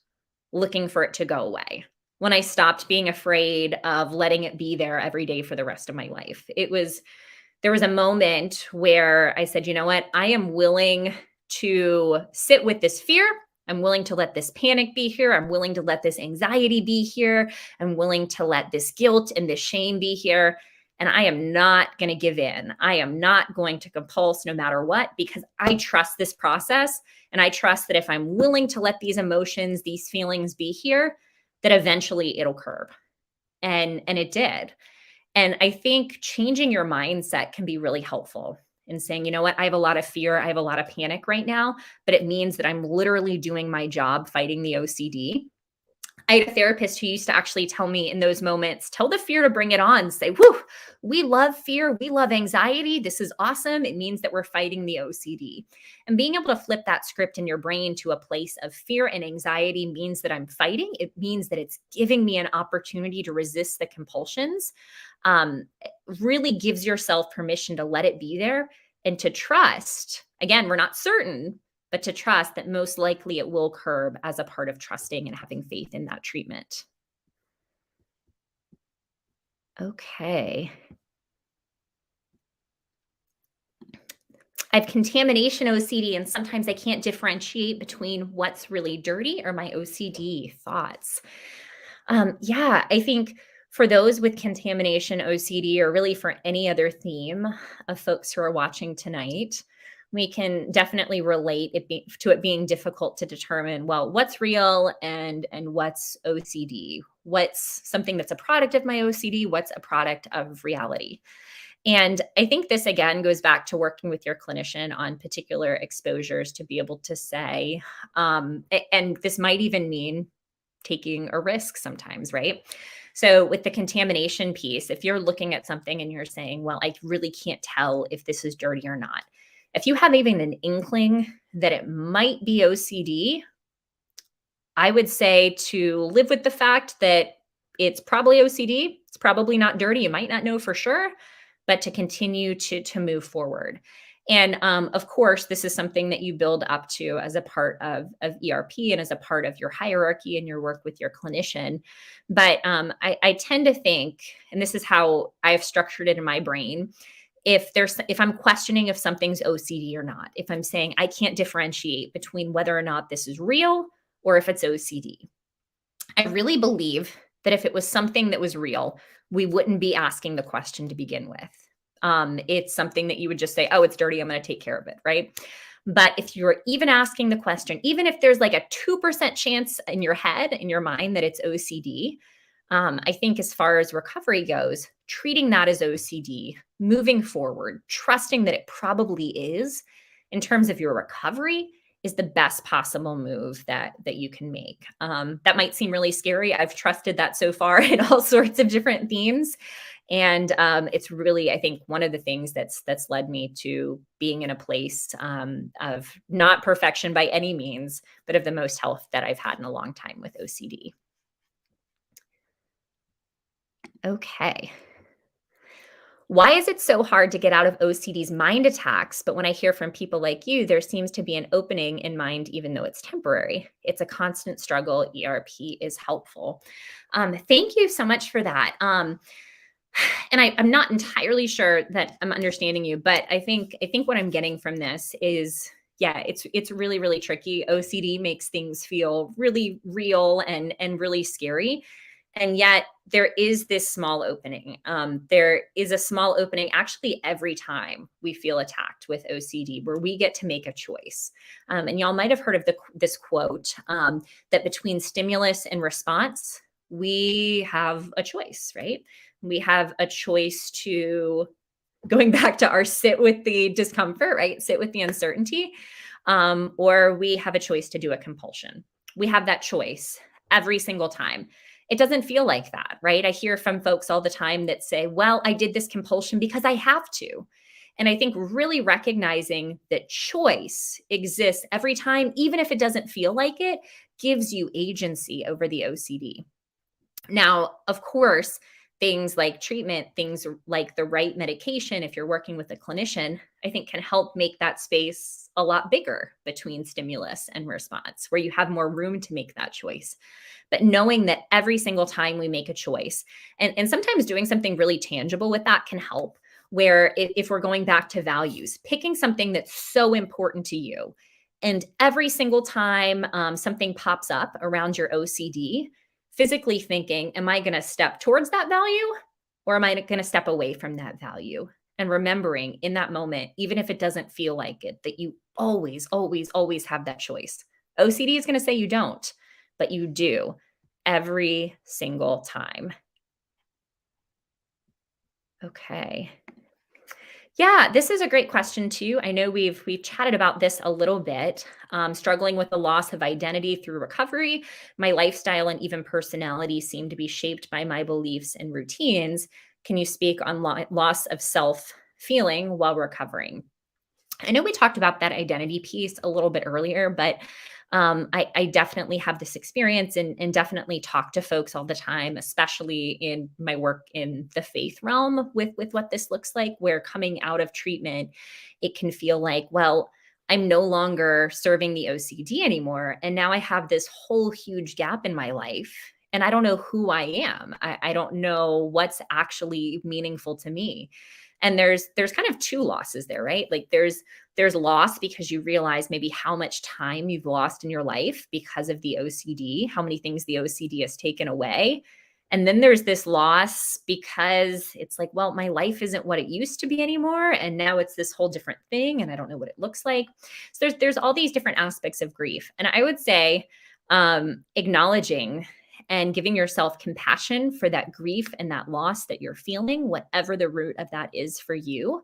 looking for it to go away, when I stopped being afraid of letting it be there every day for the rest of my life. There was a moment where I said, you know what? I am willing to sit with this fear. I'm willing to let this panic be here. I'm willing to let this anxiety be here. I'm willing to let this guilt and this shame be here. And I am not going to give in. I am not going to compulse no matter what, because I trust this process. And I trust that if I'm willing to let these emotions, these feelings be here, that eventually it'll curb. And it did. And I think changing your mindset can be really helpful in saying, you know what, I have a lot of fear. I have a lot of panic right now, but it means that I'm literally doing my job fighting the OCD. I had a therapist who used to actually tell me in those moments, tell the fear to bring it on. Say, whoo, we love fear. We love anxiety. This is awesome. It means that we're fighting the OCD. And being able to flip that script in your brain to a place of fear and anxiety means that I'm fighting. It means that it's giving me an opportunity to resist the compulsions. It really gives yourself permission to let it be there and to trust. Again, we're not certain, but to trust that most likely it will curb as a part of trusting and having faith in that treatment. Okay. I have contamination OCD, and sometimes I can't differentiate between what's really dirty or my OCD thoughts. Yeah, I think for those with contamination OCD, or really for any other theme of folks who are watching tonight, we can definitely relate to it being difficult to determine, well, what's real and what's OCD, what's something that's a product of my OCD, what's a product of reality. And I think this again goes back to working with your clinician on particular exposures to be able to say, and this might even mean taking a risk sometimes, right? So with the contamination piece, if you're looking at something and you're saying, well, I really can't tell if this is dirty or not. If you have even an inkling that it might be OCD, I would say to live with the fact that it's probably OCD. It's probably not dirty. You might not know for sure, but to continue to move forward. And of course, this is something that you build up to as a part of ERP and as a part of your hierarchy and your work with your clinician. But I tend to think, and this is how I've structured it in my brain, if I'm questioning if something's OCD or not, if I'm saying I can't differentiate between whether or not this is real or if it's OCD, I really believe that if it was something that was real, we wouldn't be asking the question to begin with. It's something that you would just say, oh, it's dirty, I'm going to take care of it, right? But if you're even asking the question, even if there's like a 2% chance in your head, in your mind, that it's OCD, I think as far as recovery goes, treating that as OCD, moving forward, trusting that it probably is, in terms of your recovery, is the best possible move that you can make. That might seem really scary. I've trusted that so far in all sorts of different themes. And it's really, I think, one of the things that's led me to being in a place of not perfection by any means, but of the most health that I've had in a long time with OCD. Okay. Why is it so hard to get out of OCD's mind attacks? But when I hear from people like you, there seems to be an opening in mind, even though it's temporary. It's a constant struggle. ERP is helpful. Thank you so much for that. And I'm not entirely sure that I'm understanding you, but I think what I'm getting from this is, yeah, it's really really tricky. OCD makes things feel really real and really scary, and yet there is this small opening. There is a small opening actually every time we feel attacked with OCD, where we get to make a choice. And y'all might have heard of this quote that between stimulus and response, we have a choice, right? We have a choice to, going back to our sit with the discomfort, right? Sit with the uncertainty, or we have a choice to do a compulsion. We have that choice every single time. It doesn't feel like that, right? I hear from folks all the time that say, well, I did this compulsion because I have to. And I think really recognizing that choice exists every time, even if it doesn't feel like it, gives you agency over the OCD. Now, of course, things like treatment, things like the right medication, if you're working with a clinician, I think can help make that space a lot bigger between stimulus and response, where you have more room to make that choice. But knowing that every single time we make a choice, and sometimes doing something really tangible with that can help, where if we're going back to values, picking something that's so important to you, and every single time something pops up around your OCD, physically thinking, am I going to step towards that value or am I going to step away from that value? And remembering in that moment, even if it doesn't feel like it, that you always, always, always have that choice. OCD is going to say you don't, but you do every single time. Okay. Yeah, this is a great question too. I know we've chatted about this a little bit. Struggling with the loss of identity through recovery, my lifestyle and even personality seem to be shaped by my beliefs and routines. Can you speak on loss of self feeling while recovering? I know we talked about that identity piece a little bit earlier, but I definitely have this experience and definitely talk to folks all the time, especially in my work in the faith realm with what this looks like, where coming out of treatment, it can feel like, well, I'm no longer serving the OCD anymore. And now I have this whole huge gap in my life. And I don't know who I am. I don't know what's actually meaningful to me. And there's kind of two losses there, right? Like there's loss because you realize maybe how much time you've lost in your life because of the OCD, how many things the OCD has taken away. And then there's this loss because it's like, well, my life isn't what it used to be anymore. And now it's this whole different thing. And I don't know what it looks like. So there's all these different aspects of grief. And I would say acknowledging and giving yourself compassion for that grief and that loss that you're feeling, whatever the root of that is for you,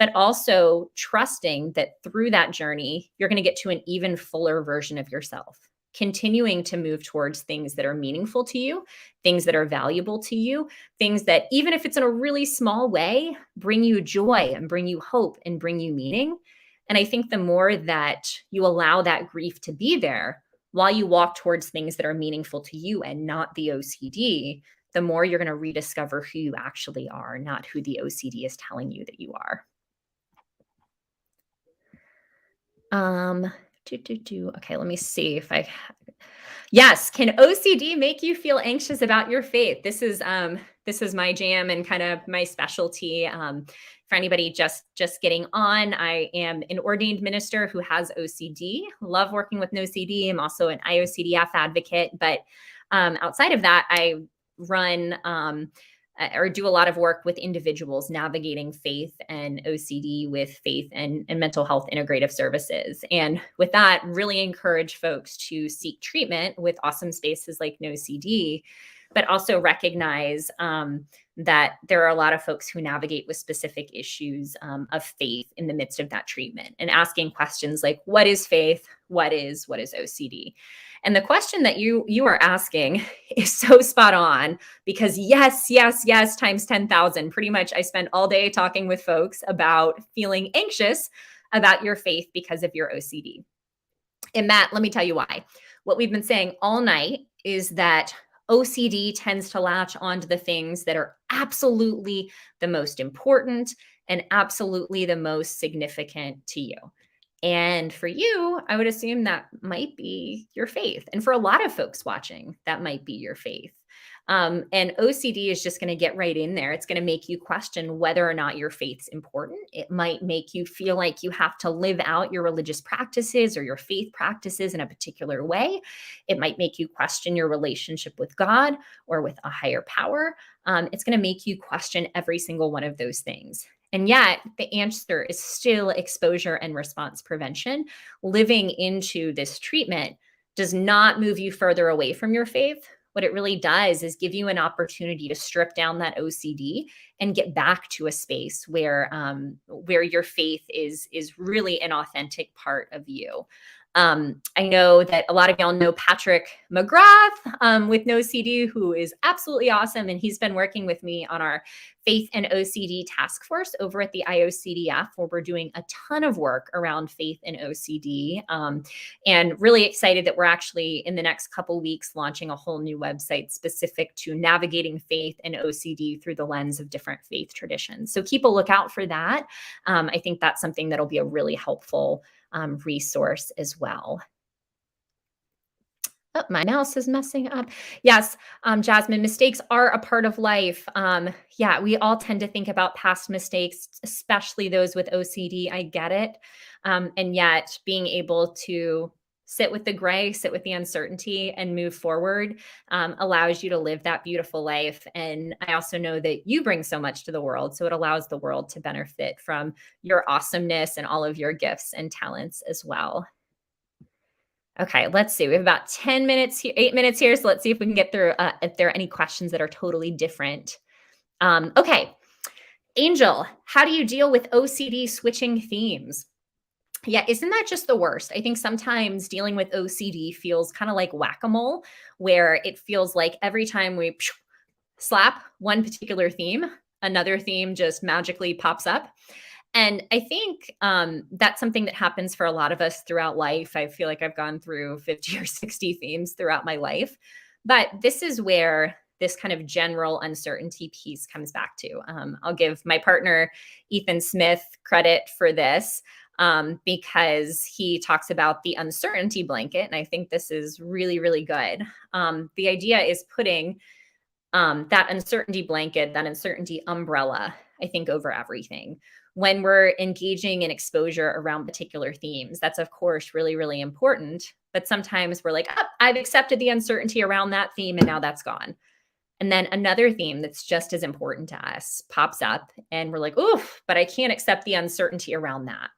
but also trusting that through that journey, you're going to get to an even fuller version of yourself, continuing to move towards things that are meaningful to you, things that are valuable to you, things that, even if it's in a really small way, bring you joy and bring you hope and bring you meaning. And I think the more that you allow that grief to be there while you walk towards things that are meaningful to you and not the OCD, the more you're going to rediscover who you actually are, not who the OCD is telling you that you are. Um, Okay, let me see if I Yes, can OCD make you feel anxious about your faith? This is my jam and kind of my specialty. For anybody just getting on, I am an ordained minister who has OCD. Love working with no OCD. I'm also an IOCDF advocate, but outside of that, I run or do a lot of work with individuals navigating faith and OCD with faith and mental health integrative services. And with that, really encourage folks to seek treatment with awesome spaces like No CD, but also recognize that there are a lot of folks who navigate with specific issues of faith in the midst of that treatment, and asking questions like, what is faith? What is OCD? And the question that you are asking is so spot on, because yes, yes, yes, times 10,000. Pretty much I spend all day talking with folks about feeling anxious about your faith because of your OCD. And Matt, let me tell you why. What we've been saying all night is that OCD tends to latch onto the things that are absolutely the most important and absolutely the most significant to you. And for you, I would assume that might be your faith. And for a lot of folks watching, that might be your faith. And OCD is just going to get right in there. It's going to make you question whether or not your faith's important. It might make you feel like you have to live out your religious practices or your faith practices in a particular way. It might make you question your relationship with God or with a higher power. It's going to make you question every single one of those things. And yet, the answer is still exposure and response prevention. Living into this treatment does not move you further away from your faith. What it really does is give you an opportunity to strip down that OCD and get back to a space where your faith is really an authentic part of you. I know that a lot of y'all know Patrick McGrath with No CD, who is absolutely awesome. And he's been working with me on our faith and OCD task force over at the IOCDF, where we're doing a ton of work around faith and OCD. And really excited that we're actually in the next couple weeks launching a whole new website specific to navigating faith and OCD through the lens of different faith traditions. So keep a lookout for that. I think that's something that'll be a really helpful resource as well. Oh, my mouse is messing up. Yes, Jasmine, mistakes are a part of life. Yeah, we all tend to think about past mistakes, especially those with OCD. I get it. And yet being able to sit with the gray, sit with the uncertainty and move forward allows you to live that beautiful life. And I also know that you bring so much to the world. So it allows the world to benefit from your awesomeness and all of your gifts and talents as well. Okay, let's see. We have about 10 minutes here, 8 minutes here. So let's see if we can get through if there are any questions that are totally different. Okay, Angel, how do you deal with OCD switching themes? Yeah, isn't that just the worst? I think sometimes dealing with OCD feels kind of like whack-a-mole, where it feels like every time we slap one particular theme, another theme just magically pops up. And I think that's something that happens for a lot of us throughout life. I feel like I've gone through 50 or 60 themes throughout my life. But this is where this kind of general uncertainty piece comes back to. I'll give my partner, Ethan Smith, credit for this because he talks about the uncertainty blanket. And I think this is really, really good. The idea is putting that uncertainty blanket, that uncertainty umbrella, I think, over everything. When we're engaging in exposure around particular themes, that's of course really, really important. But sometimes we're like, oh, I've accepted the uncertainty around that theme and now that's gone. And then another theme that's just as important to us pops up and we're like, oof, but I can't accept the uncertainty around that.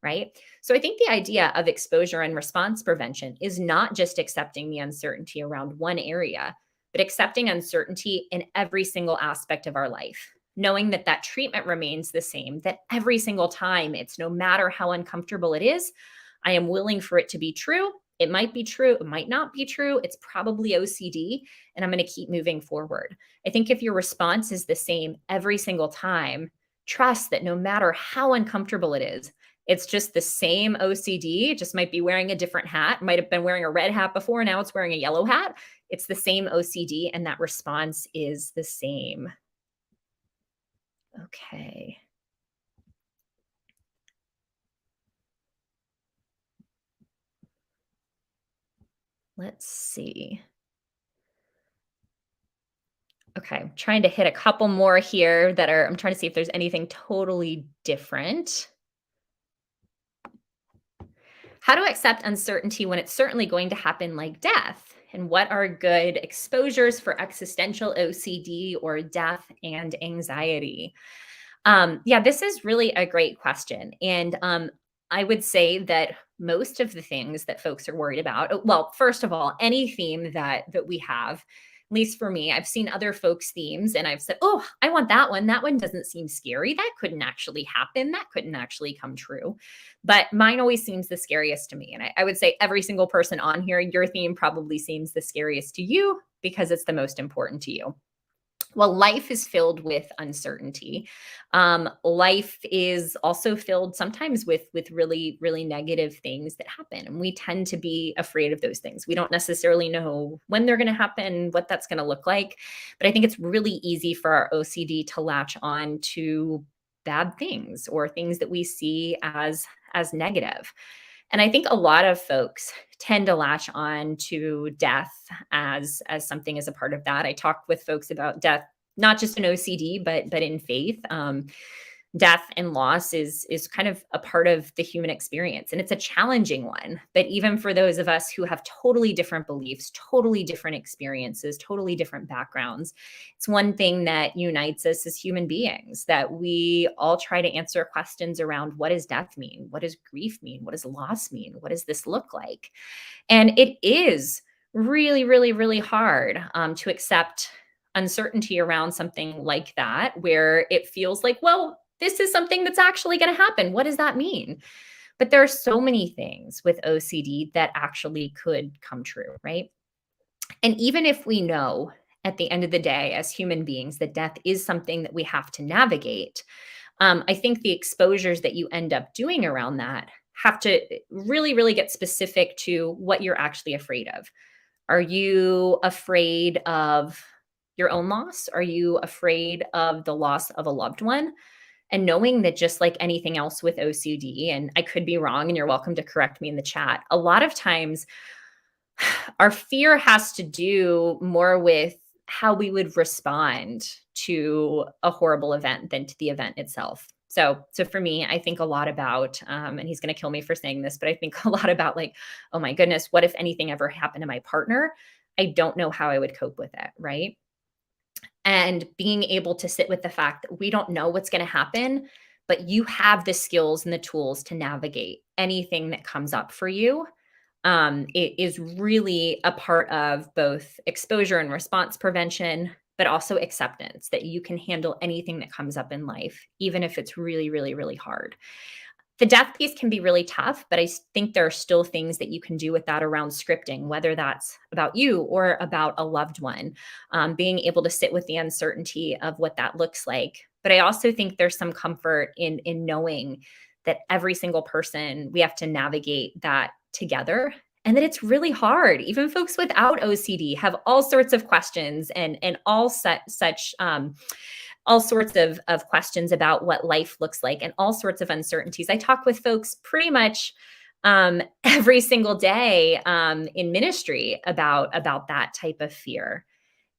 Right. So I think the idea of exposure and response prevention is not just accepting the uncertainty around one area, but accepting uncertainty in every single aspect of our life, knowing that that treatment remains the same, that every single time, it's no matter how uncomfortable it is, I am willing for it to be true. It might be true. It might not be true. It's probably OCD, and I'm going to keep moving forward. I think if your response is the same every single time, trust that no matter how uncomfortable it is, it's just the same OCD. It just might be wearing a different hat. Might have been wearing a red hat before. Now it's wearing a yellow hat. It's the same OCD, and that response is the same. Okay. Let's see. Okay, I'm trying to hit a couple more here I'm trying to see if there's anything totally different. How to accept uncertainty when it's certainly going to happen, like death? And what are good exposures for existential OCD or death and anxiety? Yeah, this is really a great question. And I would say that most of the things that folks are worried about, well, first of all, any theme that we have least for me. I've seen other folks' themes and I've said, oh, I want that one. That one doesn't seem scary. That couldn't actually happen. That couldn't actually come true. But mine always seems the scariest to me. And I would say every single person on here, your theme probably seems the scariest to you because it's the most important to you. Well, life is filled with uncertainty. Life is also filled sometimes with really, really negative things that happen. And we tend to be afraid of those things. We don't necessarily know when they're going to happen, what that's going to look like. But I think it's really easy for our OCD to latch on to bad things or things that we see as negative. And I think a lot of folks tend to latch on to death as something as a part of that. I talk with folks about death, not just in OCD, but in faith. Death and loss is kind of a part of the human experience, and it's a challenging one. But even for those of us who have totally different beliefs, totally different experiences, totally different backgrounds, it's one thing that unites us as human beings, that we all try to answer questions around: what does death mean? What does grief mean? What does loss mean? What does this look like? And it is really, really, really hard to accept uncertainty around something like that, where it feels like, well, this is something that's actually going to happen. What does that mean? But there are so many things with OCD that actually could come true, right? And even if we know at the end of the day, as human beings, that death is something that we have to navigate, I think the exposures that you end up doing around that have to really, really get specific to what you're actually afraid of. Are you afraid of your own loss? Are you afraid of the loss of a loved one? And knowing that, just like anything else with OCD, and I could be wrong, and you're welcome to correct me in the chat, a lot of times our fear has to do more with how we would respond to a horrible event than to the event itself. So for me, I think a lot about, and he's going to kill me for saying this, but I think a lot about, like, oh my goodness, what if anything ever happened to my partner? I don't know how I would cope with it, right? And being able to sit with the fact that we don't know what's going to happen, but you have the skills and the tools to navigate anything that comes up for you. It is really a part of both exposure and response prevention, but also acceptance that you can handle anything that comes up in life, even if it's really, really, really hard. The death piece can be really tough, but I think there are still things that you can do with that around scripting, whether that's about you or about a loved one, being able to sit with the uncertainty of what that looks like. But I also think there's some comfort in knowing that every single person, we have to navigate that together, and that it's really hard. Even folks without OCD have all sorts of questions and all sorts of questions about what life looks like and all sorts of uncertainties. I talk with folks pretty much every single day in ministry about that type of fear.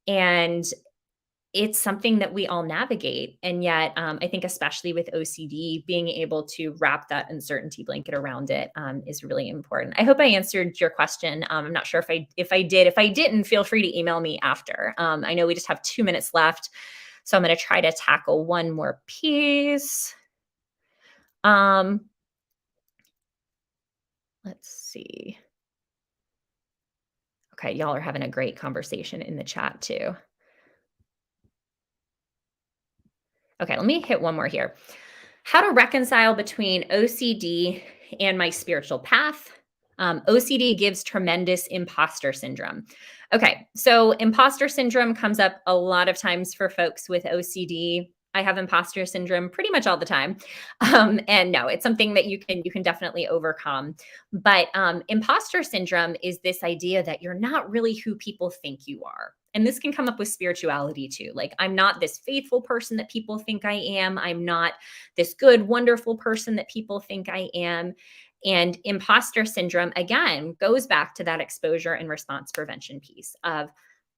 And it's something that we all navigate. And yet, I think especially with OCD, being able to wrap that uncertainty blanket around it is really important. I hope I answered your question. I'm not sure if I did. If I didn't, feel free to email me after. I know we just have 2 minutes left, so I'm going to try to tackle one more piece. Let's see. Okay, y'all are having a great conversation in the chat too. Okay, let me hit one more here. How to reconcile between OCD and my spiritual path. OCD gives tremendous imposter syndrome. Okay, so imposter syndrome comes up a lot of times for folks with OCD. I have imposter syndrome pretty much all the time, and no, it's something that you can definitely overcome. But imposter syndrome is this idea that you're not really who people think you are. And this can come up with spirituality too. Like, I'm not this faithful person that people think I am. I'm not this good, wonderful person that people think I am. And imposter syndrome, again, goes back to that exposure and response prevention piece of,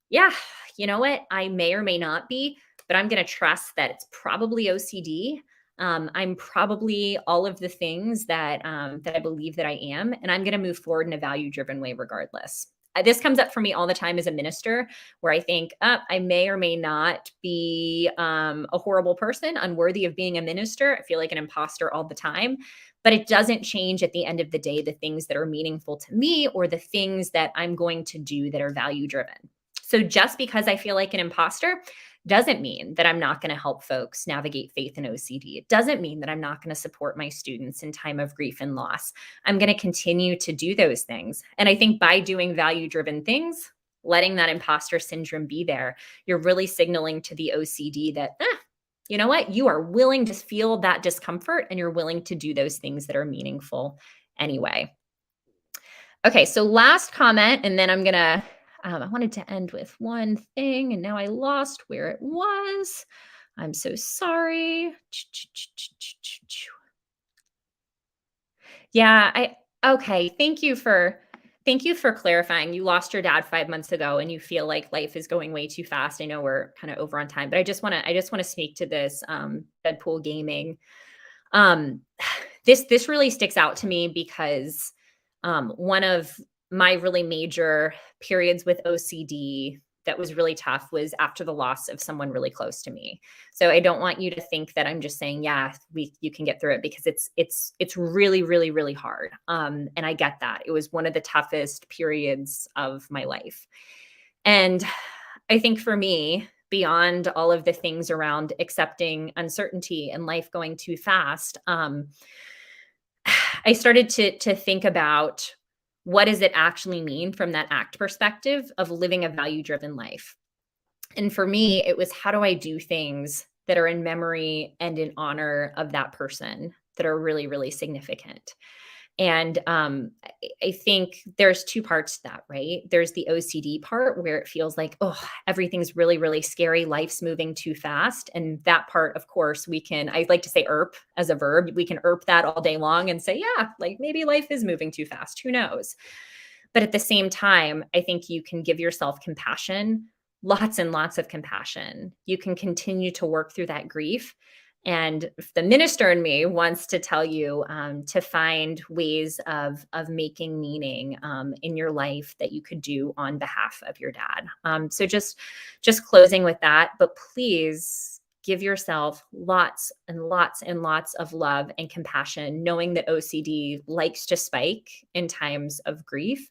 yeah, you know what? I may or may not be, but I'm going to trust that it's probably OCD. I'm probably all of the things that I believe that I am, and I'm going to move forward in a value-driven way regardless. This comes up for me all the time as a minister, where I think I may or may not be a horrible person, unworthy of being a minister. I feel like an imposter all the time, but it doesn't change at the end of the day the things that are meaningful to me or the things that I'm going to do that are value-driven. So just because I feel like an imposter doesn't mean that I'm not going to help folks navigate faith and OCD. It doesn't mean that I'm not going to support my students in time of grief and loss. I'm going to continue to do those things. And I think by doing value-driven things, letting that imposter syndrome be there, you're really signaling to the OCD that, you know what? You are willing to feel that discomfort and you're willing to do those things that are meaningful anyway. Okay, so last comment, and then I'm going to I wanted to end with one thing and now I lost where it was. I'm so sorry. Yeah, okay, thank you for clarifying. You lost your dad 5 months ago and you feel like life is going way too fast. I know we're kind of over on time, but I just want to speak to this Deadpool gaming. Um this really sticks out to me because one of my really major periods with OCD that was really tough was after the loss of someone really close to me. So I don't want you to think that I'm just saying, yeah, you can get through it, because it's really, really, really hard. And I get that. It was one of the toughest periods of my life. And I think for me, beyond all of the things around accepting uncertainty and life going too fast, I started to think about, what does it actually mean from that ACT perspective of living a value-driven life? And for me, it was, how do I do things that are in memory and in honor of that person that are really, really significant? And I think there's two parts to that, right? There's the OCD part where it feels like, oh, everything's really, really scary. Life's moving too fast. And that part, of course, I like to say "erp" as a verb. We can "erp" that all day long and say, yeah, like maybe life is moving too fast. Who knows? But at the same time, I think you can give yourself compassion, lots and lots of compassion. You can continue to work through that grief. And the minister in me wants to tell you to find ways of making meaning in your life that you could do on behalf of your dad. So just closing with that, but please give yourself lots and lots and lots of love and compassion, knowing that OCD likes to spike in times of grief,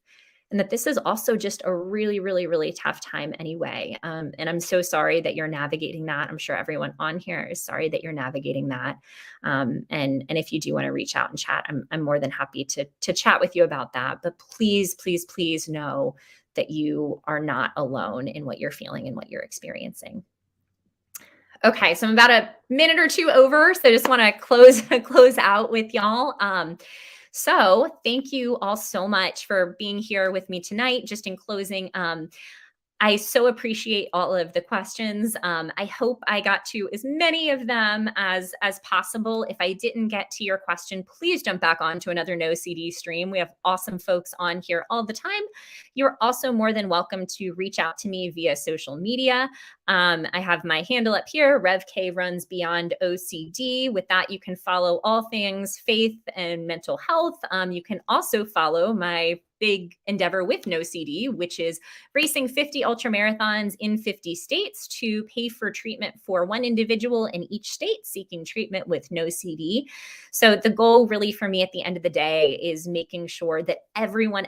and that this is also just a really, really, really tough time anyway. And I'm so sorry that you're navigating that. I'm sure everyone on here is sorry that you're navigating that. And if you do want to reach out and chat, I'm more than happy to chat with you about that. But please, please, please know that you are not alone in what you're feeling and what you're experiencing. Okay, so I'm about a minute or two over, so I just want to close out with y'all. So thank you all so much for being here with me tonight. Just in closing, I so appreciate all of the questions. I hope I got to as many of them as possible. If I didn't get to your question, please jump back onto another No CD stream. We have awesome folks on here all the time. You're also more than welcome to reach out to me via social media. I have my handle up here, Rev K Runs Beyond OCD. With that, you can follow all things faith and mental health. You can also follow my big endeavor with No CD, which is racing 50 ultra marathons in 50 states to pay for treatment for one individual in each state seeking treatment with No CD. So the goal really for me at the end of the day is making sure that everyone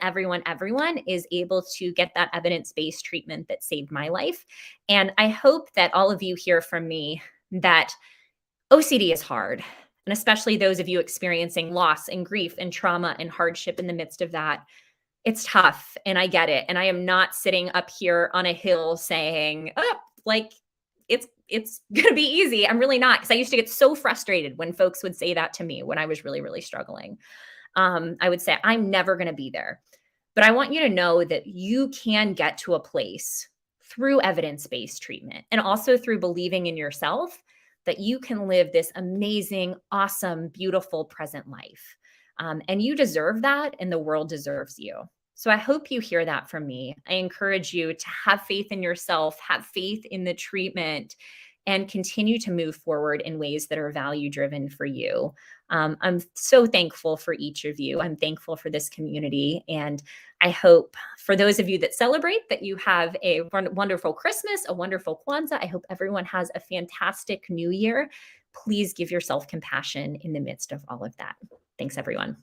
is able to get that evidence-based treatment that saved my life. And I hope that all of you hear from me that OCD is hard. And especially those of you experiencing loss and grief and trauma and hardship in the midst of that. It's tough, and I get it. And I am not sitting up here on a hill saying, oh, like it's going to be easy. I'm really not, because I used to get so frustrated when folks would say that to me when I was really, really struggling. I would say, I'm never going to be there. But I want you to know that you can get to a place through evidence-based treatment and also through believing in yourself that you can live this amazing, awesome, beautiful present life. And you deserve that, and the world deserves you. So I hope you hear that from me. I encourage you to have faith in yourself, have faith in the treatment, and continue to move forward in ways that are value-driven for you. I'm so thankful for each of you. I'm thankful for this community. And I hope for those of you that celebrate that you have a wonderful Christmas, a wonderful Kwanzaa. I hope everyone has a fantastic New Year. Please give yourself compassion in the midst of all of that. Thanks, everyone.